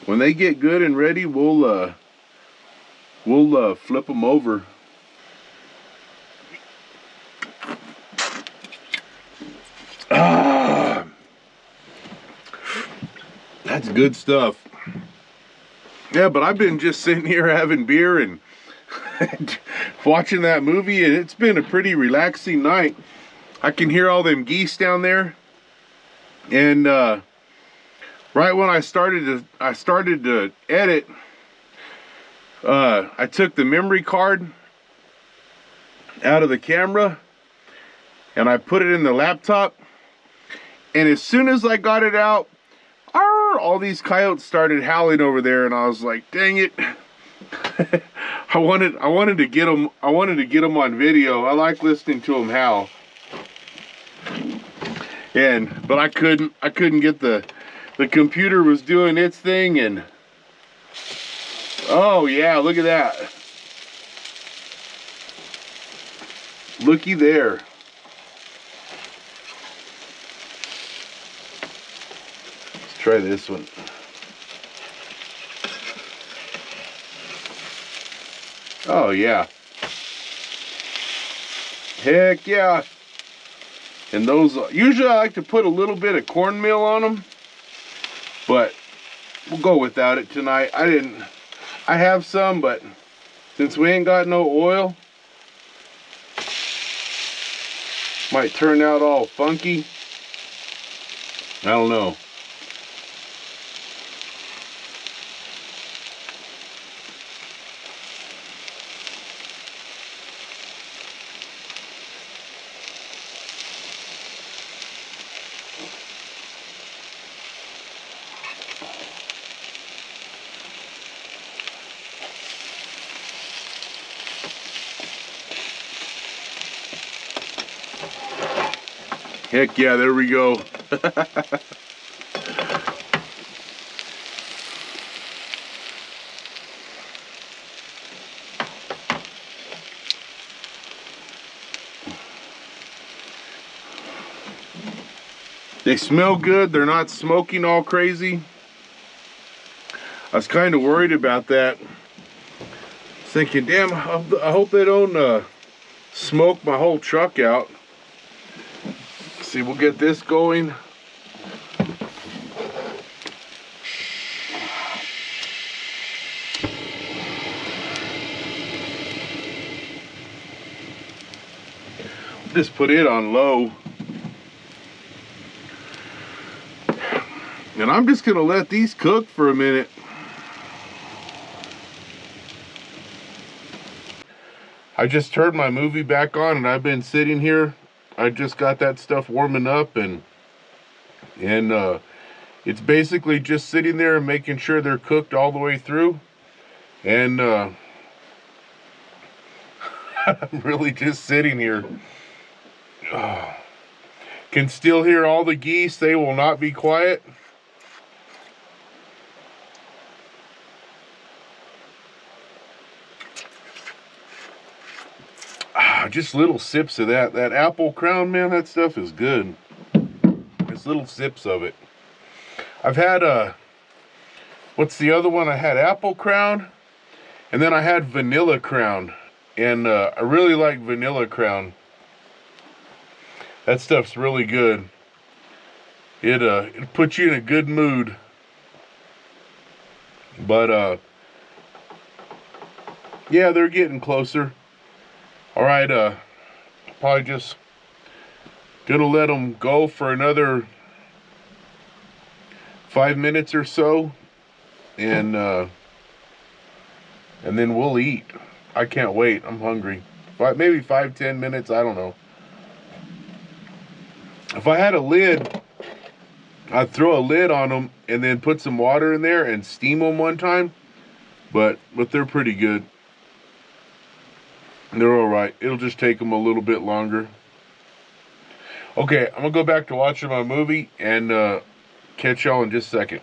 when they get good and ready, we'll flip them over. That's good stuff. Yeah, but I've been just sitting here having beer and watching that movie, and it's been a pretty relaxing night. I can hear all them geese down there, and right when I started to edit, I took the memory card out of the camera and I put it in the laptop, and as soon as I got it out, all these coyotes started howling over there, and I was like, dang it. I wanted to get them on video. I like listening to them howl. But I couldn't get the computer was doing its thing, and oh yeah, look at that. Looky there. Let's try this one. Oh yeah. Heck yeah. And those, usually I like to put a little bit of cornmeal on them, but we'll go without it tonight. I I have some, but since we ain't got no oil, might turn out all funky. I don't know. Heck yeah, there we go. They smell good. They're not smoking all crazy. I was kind of worried about that. Thinking, damn, I hope they don't smoke my whole truck out. See, we'll get this going. Just put it on low. And I'm just gonna let these cook for a minute. I just turned my movie back on and I've been sitting here. I just got that stuff warming up and it's basically just sitting there and making sure they're cooked all the way through. And I'm really just sitting here. Can still hear all the geese. They will not be quiet. Just little sips of that apple crown, man. That stuff is good. Just little sips of it. I've had what's the other one? I had apple crown, and then I had vanilla crown, and I really like vanilla crown. That stuff's really good. It puts you in a good mood. But yeah, they're getting closer. All right, probably just gonna let them go for another 5 minutes or so, and then we'll eat. I can't wait. I'm hungry. Maybe 5-10 minutes. I don't know. If I had a lid, I'd throw a lid on them and then put some water in there and steam them one time. But they're pretty good. They're all right. It'll just take them a little bit longer. Okay, I'm gonna go back to watching my movie and catch y'all in just a second.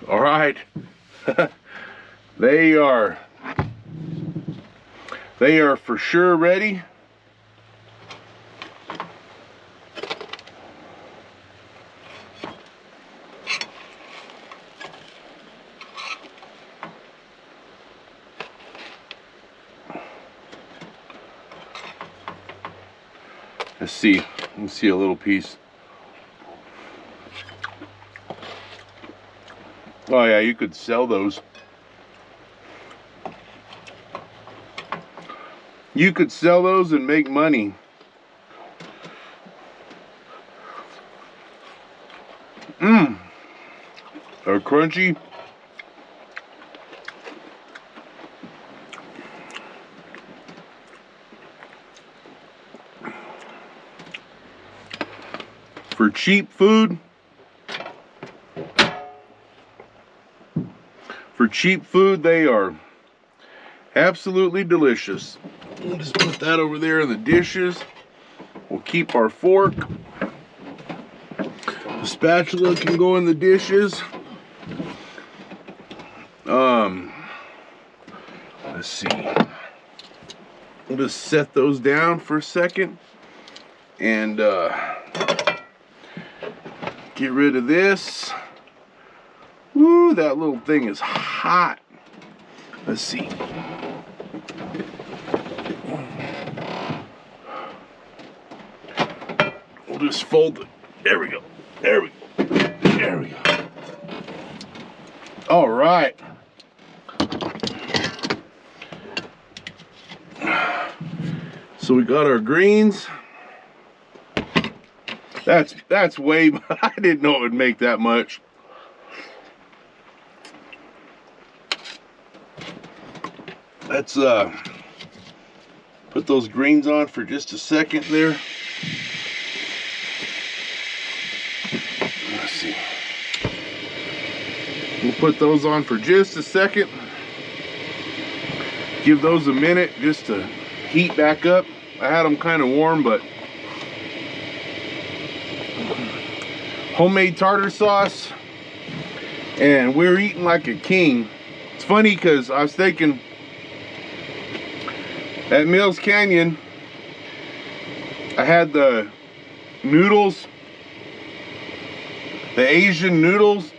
All right. They are for sure ready. Let's see. Let's see a little piece. Oh yeah, you could sell those. You could sell those and make money. They're crunchy. For cheap food, they are absolutely delicious. We'll just put that over there in the dishes. We'll keep our fork. The spatula can go in the dishes. Let's see. We'll just set those down for a second and get rid of this. Woo, that little thing is hot. Let's see. just fold it. There we go. There we go. There we go. All right. So we got our greens. That's way, I didn't know it would make that much. Let's put those greens on for just a second there. Let's see. We'll put those on for just a second. Give those a minute just to heat back up. I had them kind of warm, but homemade tartar sauce, and we're eating like a king. It's funny because I was thinking at Mills Canyon, I had the noodles, the Asian noodles,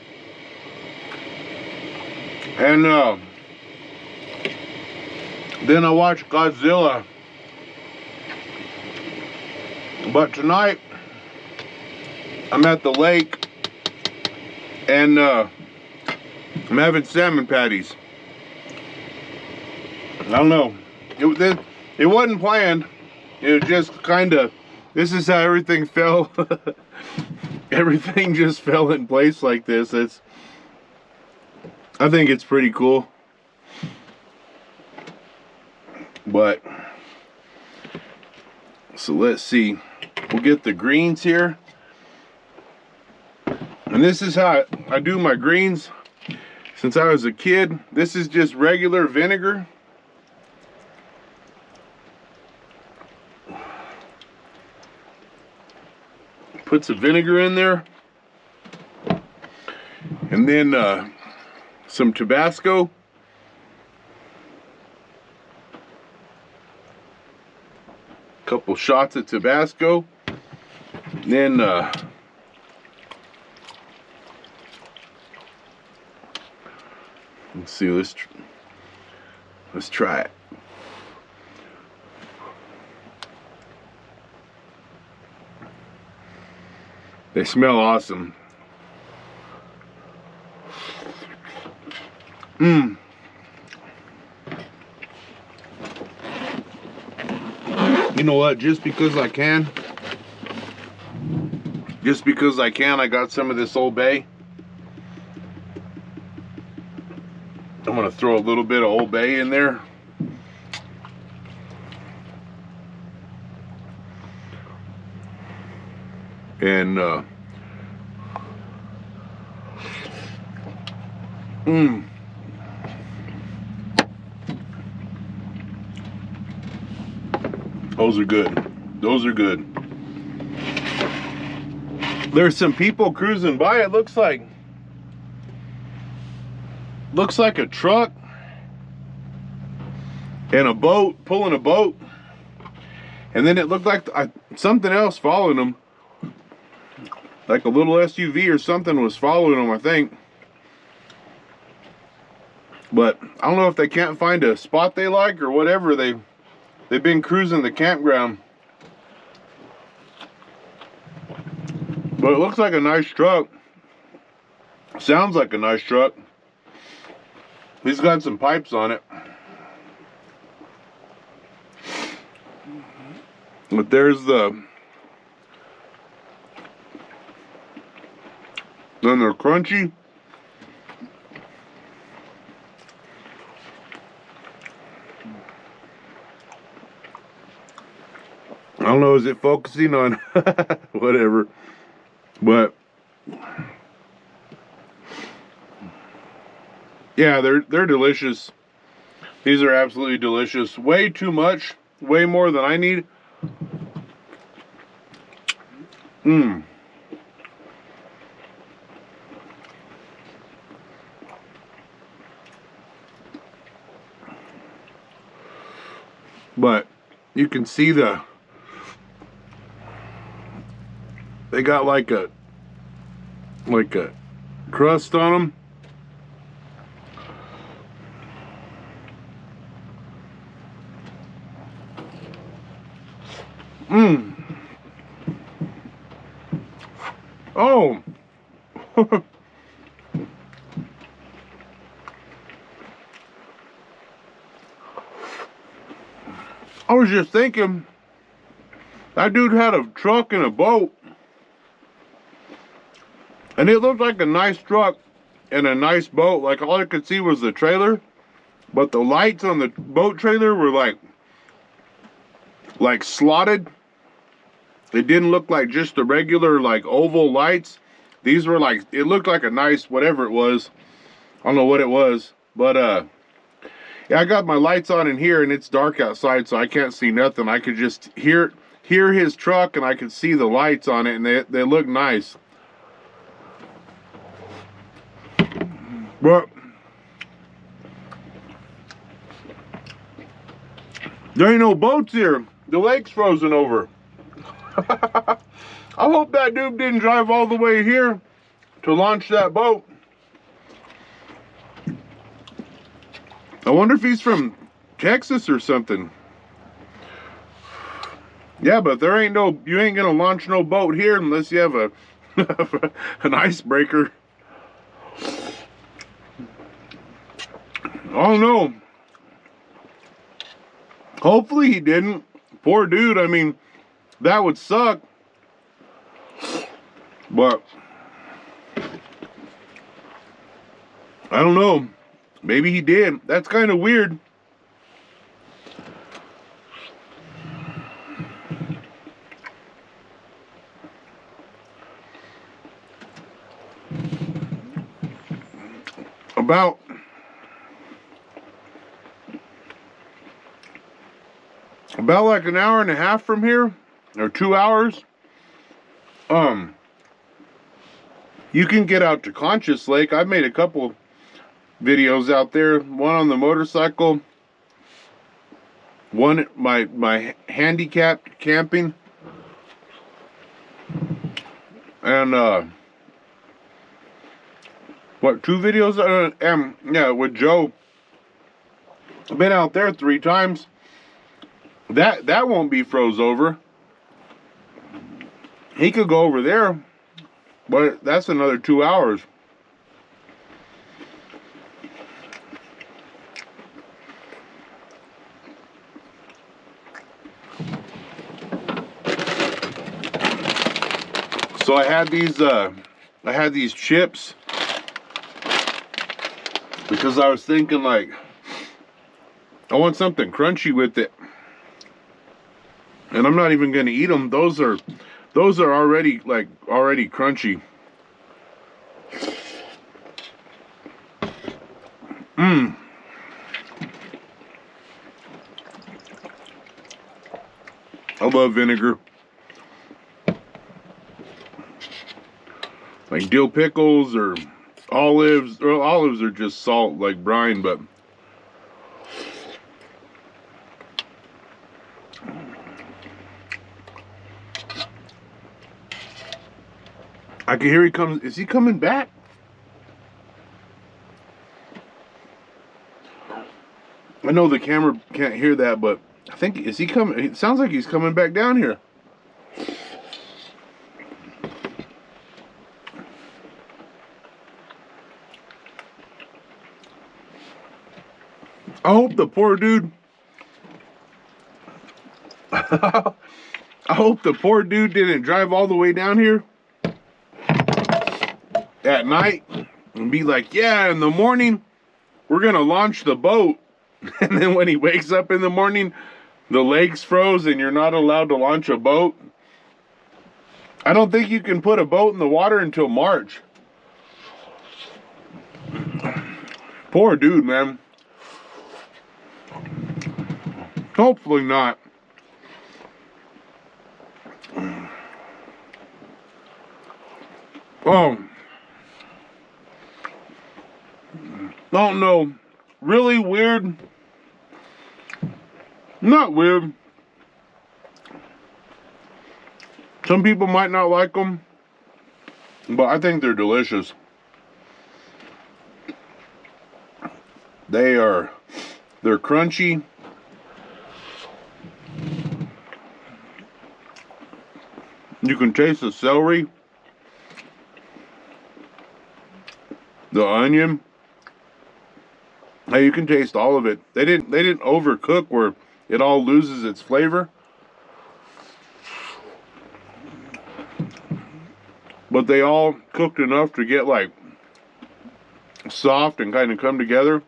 and then I watched Godzilla. But tonight, I'm at the lake, and I'm having salmon patties. I don't know. It wasn't planned. It was just kind of, this is how everything fell. Everything just fell in place like this. I think it's pretty cool. But, so let's see. We'll get the greens here. And this is how I do my greens since I was a kid. This is just regular vinegar. Put some vinegar in there. And then some Tabasco. Couple shots of Tabasco. Then let's see, let's try it. They smell awesome. You know what, just because I can, I got some of this Old Bay. I'm gonna throw a little bit of Old Bay in there. And those are good. Those are good. There's some people cruising by. It looks like a truck and a boat, pulling a boat. And then it looked like something else following them. Like a little SUV or something was following them, I think. But I don't know if they can't find a spot they like or whatever. They've been cruising the campground. But it looks like a nice truck. Sounds like a nice truck. He's got some pipes on it. But there's then they're crunchy. I don't know, is it focusing on whatever? But yeah, they're delicious. These are absolutely delicious. Way too much, way more than I need. But you can see they got like a crust on them. Oh. I was just thinking, that dude had a truck and a boat, and it looked like a nice truck and a nice boat. Like, all I could see was the trailer, but the lights on the boat trailer were like slotted. It didn't look like just the regular like oval lights. These were like, it looked like a nice whatever it was. I don't know what it was, but yeah, I got my lights on in here and it's dark outside, so I can't see nothing. I could just hear his truck and I could see the lights on it, and they look nice. But there ain't no boats here. The lake's frozen over. I hope that dude didn't drive all the way here to launch that boat. I wonder if he's from Texas or something. Yeah, but there ain't no, you ain't gonna launch no boat here unless you have a an icebreaker. Oh no. Hopefully he didn't. Poor dude, I mean, that would suck. But I don't know. Maybe he did. That's kind of weird. About like an hour and a half from here, or 2 hours, you can get out to Conscious Lake. I've made a couple videos out there, one on the motorcycle, one my handicapped camping, and what, 2 videos, yeah, with Joe. I've been out there 3 times. That won't be froze over. He could go over there, but that's another 2 hours. So I had these chips because I was thinking, like, I want something crunchy with it. And I'm not even going to eat them. Those are already crunchy. Mmm. I love vinegar. Like dill pickles or olives. Well, olives are just salt, like brine, but I can hear he comes. Is he coming back? I know the camera can't hear that, but I think, is he coming? It sounds like he's coming back down here. I hope the poor dude, I hope the poor dude didn't drive all the way down here at night and be like, yeah, in the morning we're gonna launch the boat, and then when he wakes up in the morning the lake's froze and you're not allowed to launch a boat. I don't think you can put a boat in the water until March. Poor dude, man. Hopefully not. Oh, don't know. Really weird. Not weird. Some people might not like them, but I think they're delicious. They're crunchy. You can taste the celery. The onion. Hey, you can taste all of it. They didn't overcook where it all loses its flavor. But they all cooked enough to get like soft and kind of come together.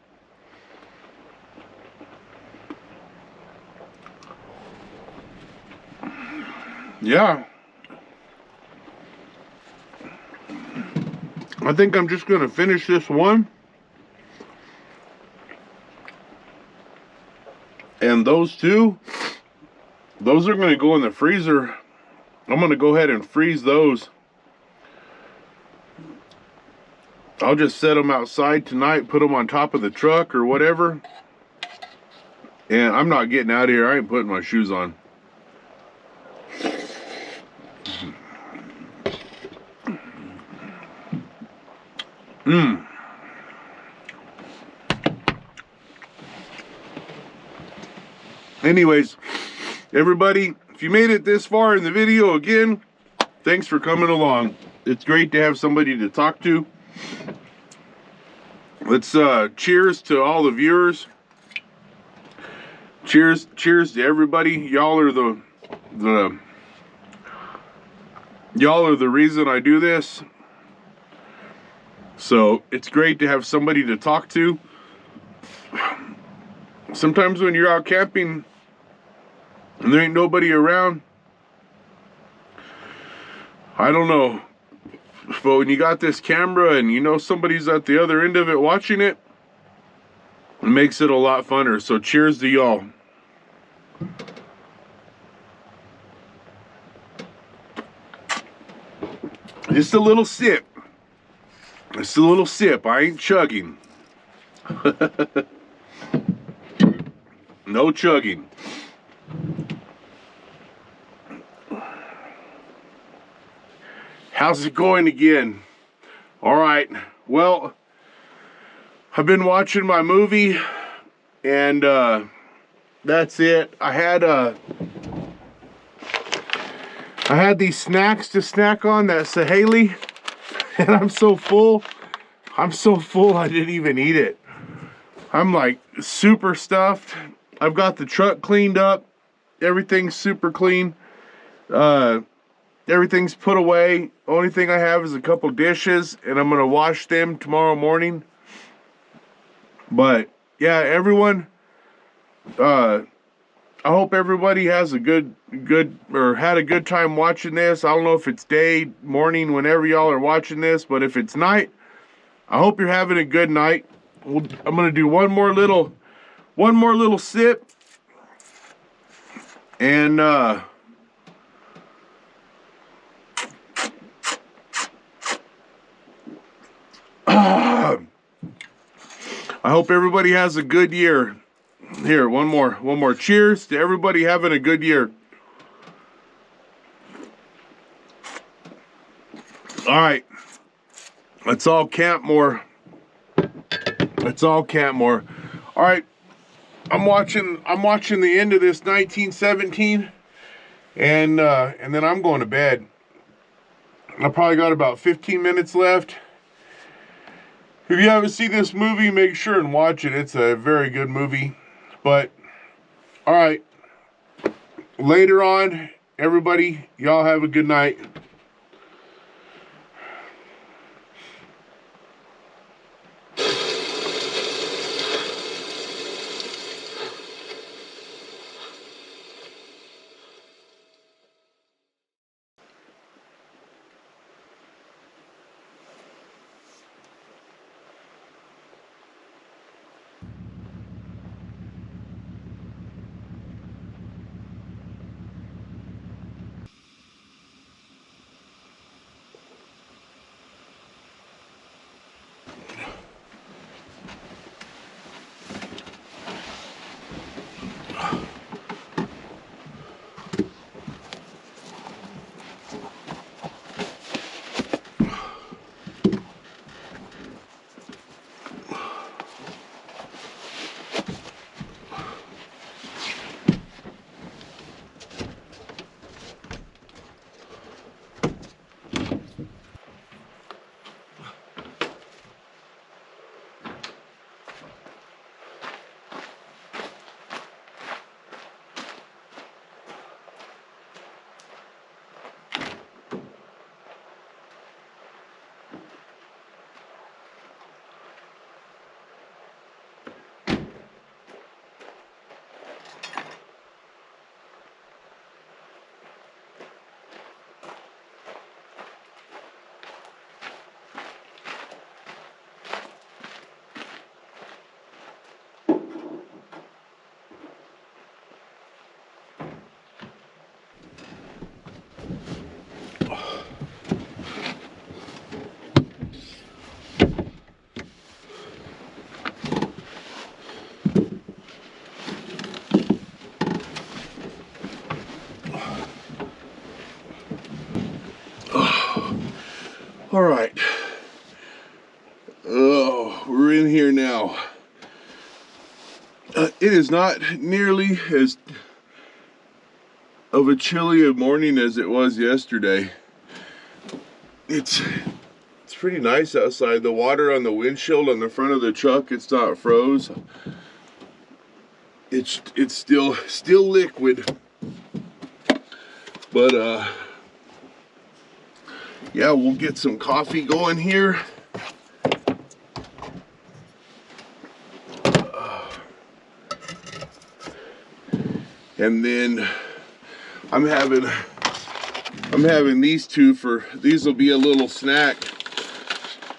Yeah. I think I'm just going to finish this one. And those two, those are going to go in the freezer. I'm going to go ahead and freeze those. I'll just set them outside tonight, put them on top of the truck or whatever. And I'm not getting out of here. I ain't putting my shoes on. Anyways, everybody, if you made it this far in the video, again, thanks for coming along. It's great to have somebody to talk to. Let's cheers to all the viewers. Cheers to everybody. Y'all are the reason I do this. So it's great to have somebody to talk to. Sometimes when you're out camping and there ain't nobody around, I don't know, but when you got this camera and you know somebody's at the other end of it watching it, it makes it a lot funner. So cheers to y'all. Just a little sip. Just a little sip. I ain't chugging. No chugging. How's it going again? All right. Well, I've been watching my movie, and that's it. I had these snacks to snack on, that Saheli, and I'm so full. I didn't even eat it. I'm like super stuffed. I've got the truck cleaned up. Everything's super clean. Everything's put away. Only thing I have is a couple dishes, and I'm gonna wash them tomorrow morning. But yeah, everyone, I hope everybody has a good or had a good time watching this. I don't know if it's day, morning, whenever y'all are watching this, but if it's night, I hope you're having a good night. I'm gonna do one more little sip, and I hope everybody has a good year. Here, one more. Cheers to everybody having a good year. All right, let's all camp more. Let's all camp more. All right, I'm watching the end of this 1917, and then I'm going to bed. I probably got about 15 minutes left. If you haven't seen this movie, make sure and watch it. It's a very good movie. But, all right. Later on, everybody, y'all have a good night. All right. Oh, we're in here now. It is not nearly as of a chilly morning as it was yesterday. It's pretty nice outside. The water on the windshield on the front of the truck, it's not froze. It's still liquid. But yeah, we'll get some coffee going here. And then I'm having these two these will be a little snack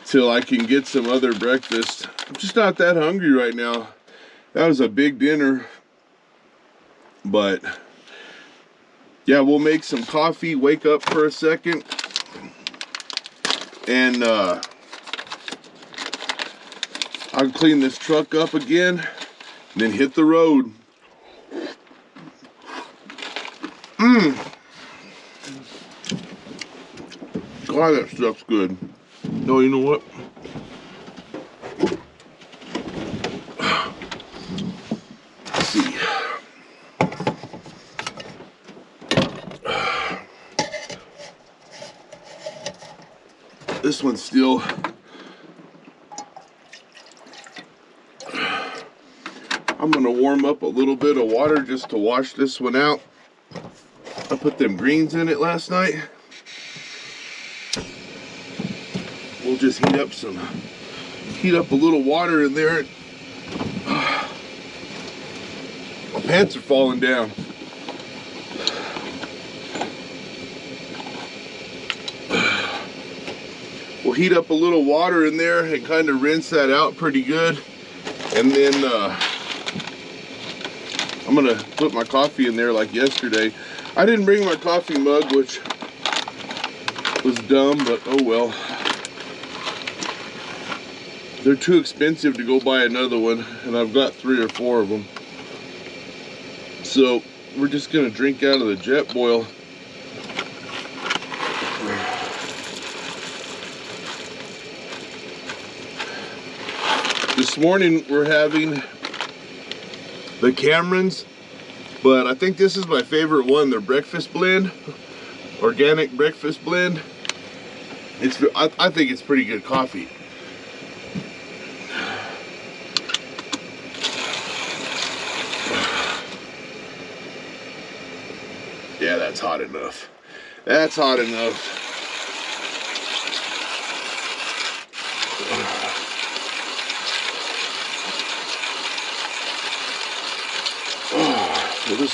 till I can get some other breakfast. I'm just not that hungry right now. That was a big dinner. But yeah, we'll make some coffee, wake up for a second, and I'll clean this truck up again, and then hit the road. God, that stuff's good. No, you know what? Let's see. This one's still... I'm gonna warm up a little bit of water just to wash this one out. I put them greens in it last night. We'll just heat up a little water in there. My pants are falling down. We'll heat up a little water in there and kind of rinse that out pretty good. And then I'm gonna put my coffee in there like yesterday. I didn't bring my coffee mug, which was dumb, but oh well. They're too expensive to go buy another one, and I've got 3 or 4 of them. So we're just gonna drink out of the jet boil. This morning we're having the Camerons, but I think this is my favorite one, their breakfast blend, organic breakfast blend. I think it's pretty good coffee. Yeah, that's hot enough. That's hot enough. Oh, well,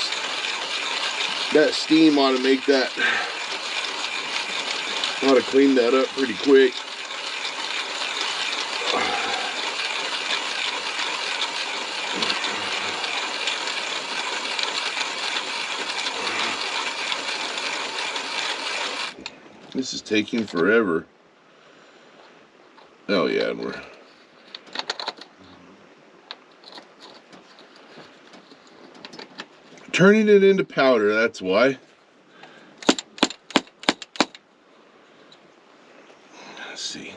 that steam ought to make that, ought to clean that up pretty quick. This is taking forever. Oh yeah, and we're turning it into powder, that's why. Let's see.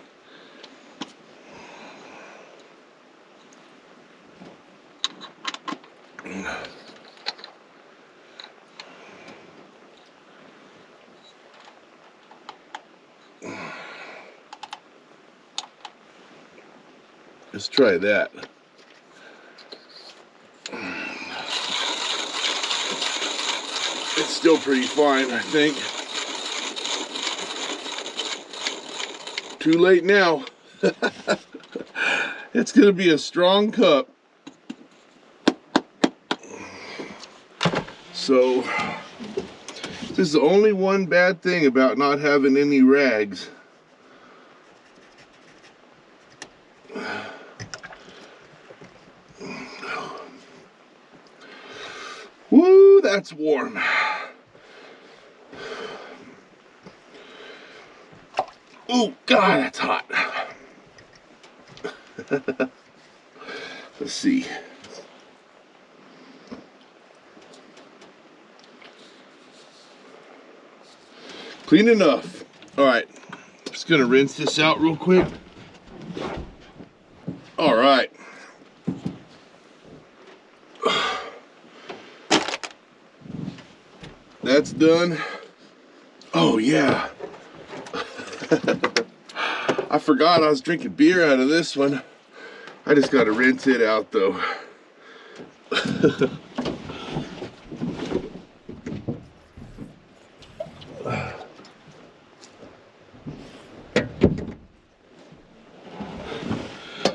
Let's try that. It's still pretty fine, I think. Too late now. It's gonna be a strong cup. So, this is the only one bad thing about not having any rags. Woo, that's warm. Oh God, that's hot. Let's see. Clean enough. All right, just Just gonna rinse this out real quick. All right. That's done. Oh yeah. I forgot I was drinking beer out of this one. I just gotta rinse it out though.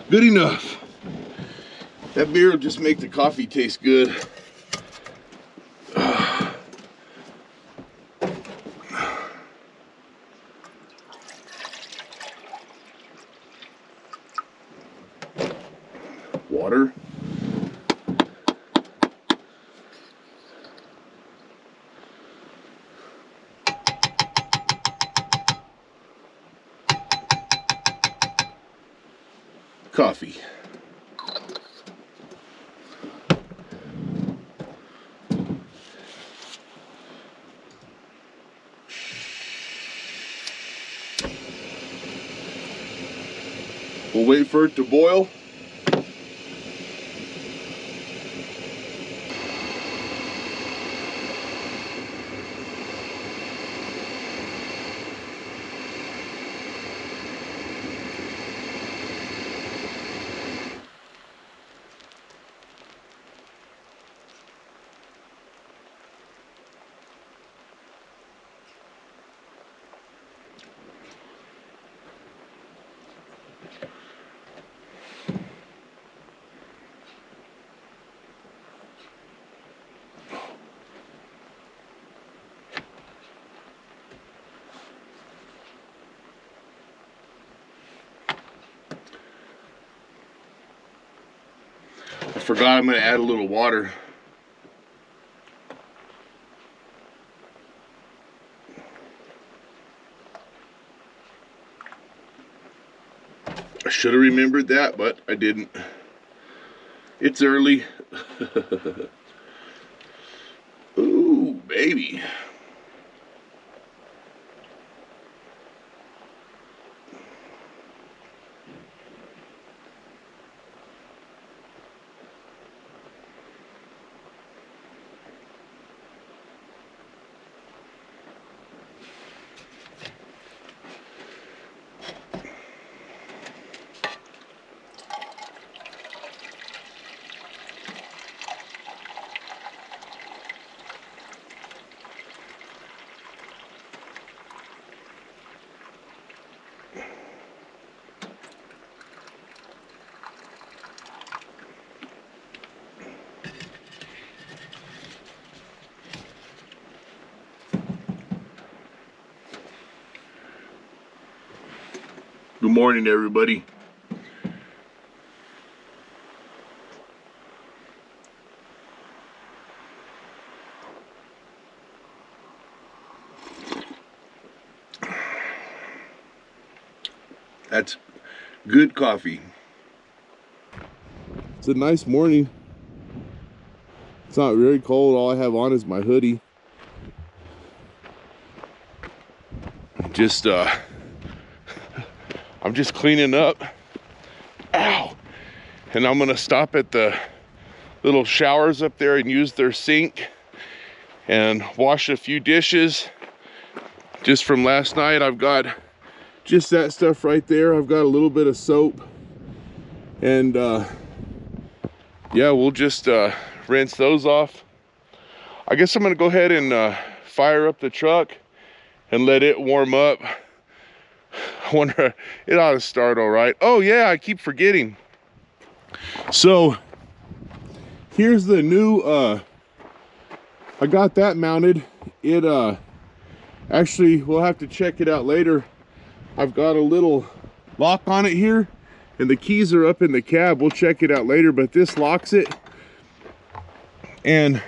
Good enough. That beer will just make the coffee taste good. Water. Coffee. We'll wait for it to boil. I forgot I'm going to add a little water. I should have remembered that, but I didn't. It's early. Ooh, baby. Good morning, everybody. That's good coffee. It's a nice morning. It's not very cold. All I have on is my hoodie. I'm just cleaning up. Ow! And I'm gonna stop at the little showers up there and use their sink and wash a few dishes. Just from last night, I've got just that stuff right there. I've got a little bit of soap. And yeah, we'll just rinse those off. I guess I'm gonna go ahead and fire up the truck and let it warm up. I wonder, it ought to start all right. Oh yeah, I keep forgetting. So here's the new, I got that mounted. It actually, we'll have to check it out later. I've got a little lock on it here and the keys are up in the cab. We'll check it out later, but this locks it. And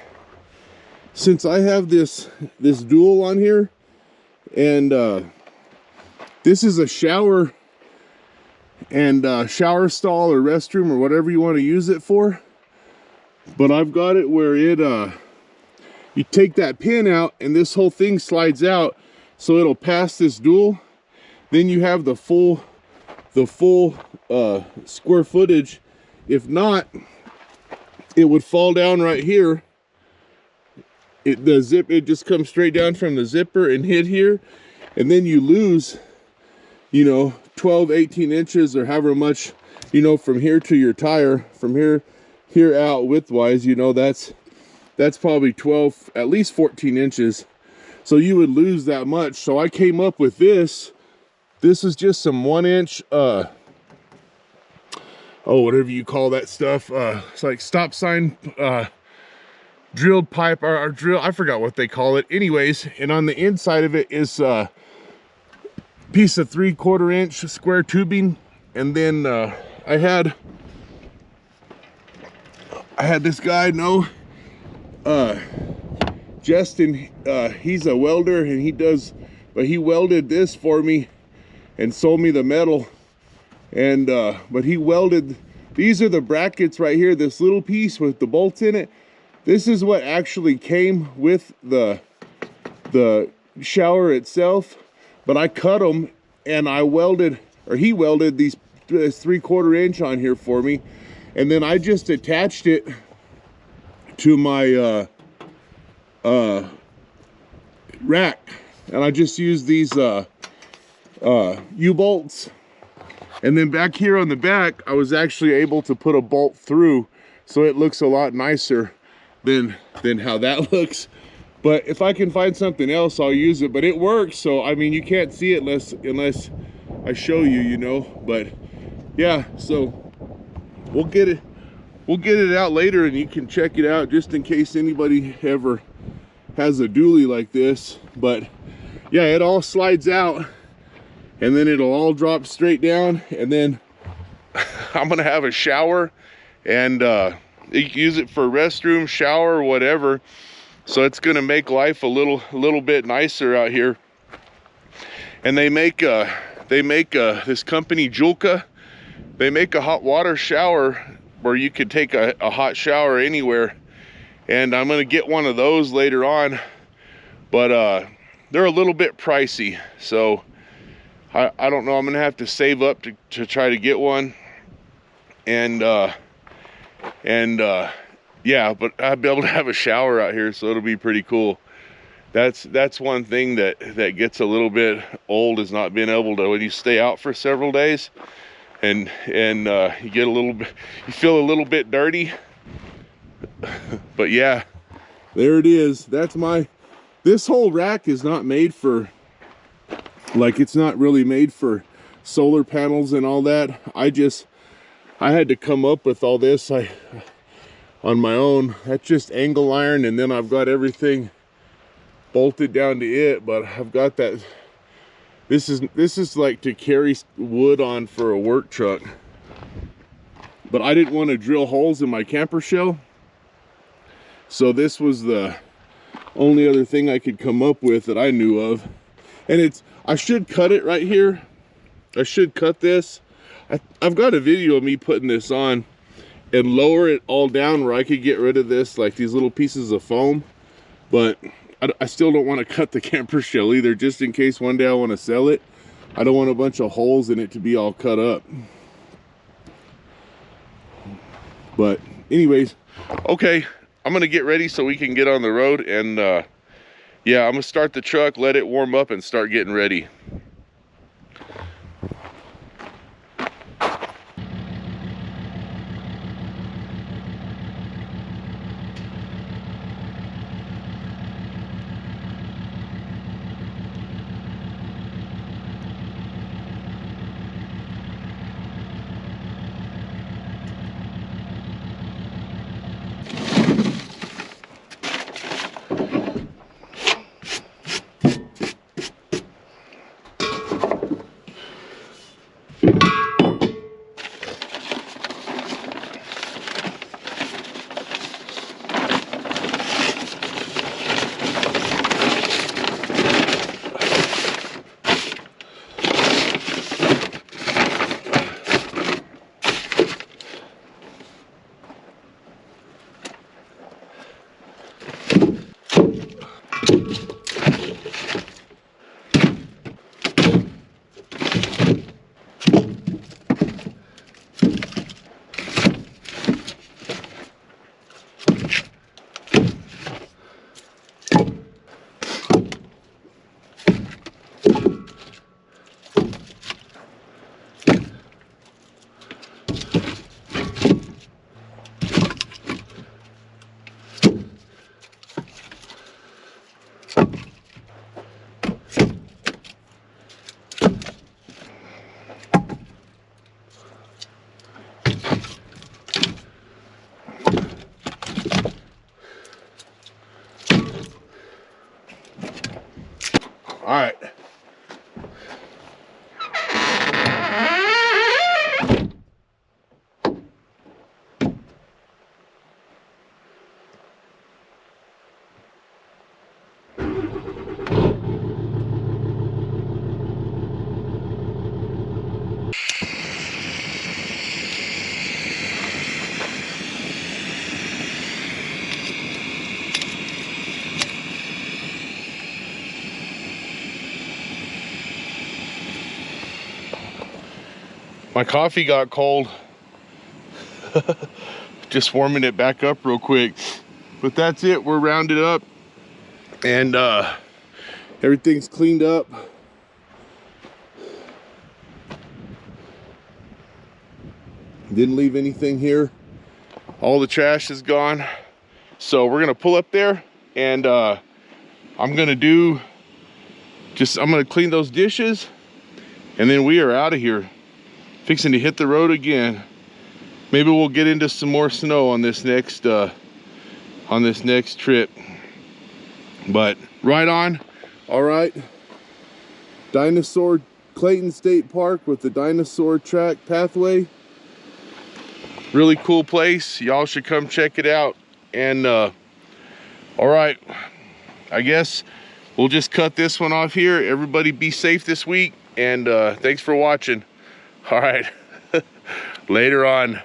since I have this dual on here, and this is a shower and shower stall or restroom or whatever you want to use it for, but I've got it where it you take that pin out and this whole thing slides out, so it'll pass this dual. then you have the full square footage. If not, it would fall down right here. It just comes straight down from the zipper and hit here, and then you lose, you know, 12, 18 inches or however much, you know, from here to your tire, from here out widthwise, you know, that's probably 12, at least 14 inches. So you would lose that much. So I came up with this. This is just some 1 inch, whatever you call that stuff. It's like stop sign, drilled pipe or drill, I forgot what they call it. Anyways, and on the inside of it is a piece of 3/4 inch square tubing. And then I had this guy, Justin, he's a welder, and he welded this for me and sold me the metal. And but he welded, these are the brackets right here, this little piece with the bolts in it. This is what actually came with the shower itself, but I cut them and I welded, or he welded this 3/4 inch on here for me, and then I just attached it to my rack, and I just used these U-bolts. And then back here on the back, I was actually able to put a bolt through, so it looks a lot nicer than how that looks. But if I can find something else, I'll use it. But it works, so I mean, you can't see it unless I show you, you know. But yeah, so we'll get it out later, and you can check it out just in case anybody ever has a dually like this. But yeah, it all slides out, and then it'll all drop straight down, and then I'm gonna have a shower, and you can use it for restroom, shower, whatever. So it's gonna make life a little bit nicer out here. And they make this company Julka, they make a hot water shower where you could take a hot shower anywhere. And I'm gonna get one of those later on, but they're a little bit pricey, so I don't know, I'm gonna have to save up to try to get one. And yeah, but I'll be able to have a shower out here, so it'll be pretty cool. That's one thing that gets a little bit old, is not being able to, when you stay out for several days and you get a little bit, you feel a little bit dirty. But yeah, there it is. That's this whole rack is not made for, like, it's not really made for solar panels and all that. I had to come up with all this on my own. That's just angle iron, and then I've got everything bolted down to it. But I've got that, this is like to carry wood on for a work truck. But I didn't want to drill holes in my camper shell, so this was the only other thing I could come up with that I knew of. And I should cut it right here. I should cut this. I've got a video of me putting this on and lower it all down where I could get rid of this, like these little pieces of foam. But I still don't want to cut the camper shell either, just in case one day I want to sell it. I don't want a bunch of holes in it to be all cut up. But anyways, okay, I'm gonna get ready so we can get on the road. And yeah, I'm gonna start the truck, let it warm up, and start getting ready. My coffee got cold. Just warming it back up real quick. But that's it, we're rounded up. And everything's cleaned up. Didn't leave anything here. All the trash is gone. So we're gonna pull up there and I'm gonna clean those dishes and then we are out of here. Fixing to hit the road again. Maybe we'll get into some more snow on this next trip. But right on. All right. Dinosaur Clayton State Park with the dinosaur track pathway. Really cool place. Y'all should come check it out. And all right, I guess we'll just cut this one off here. Everybody be safe this week, and thanks for watching. All right. Later on.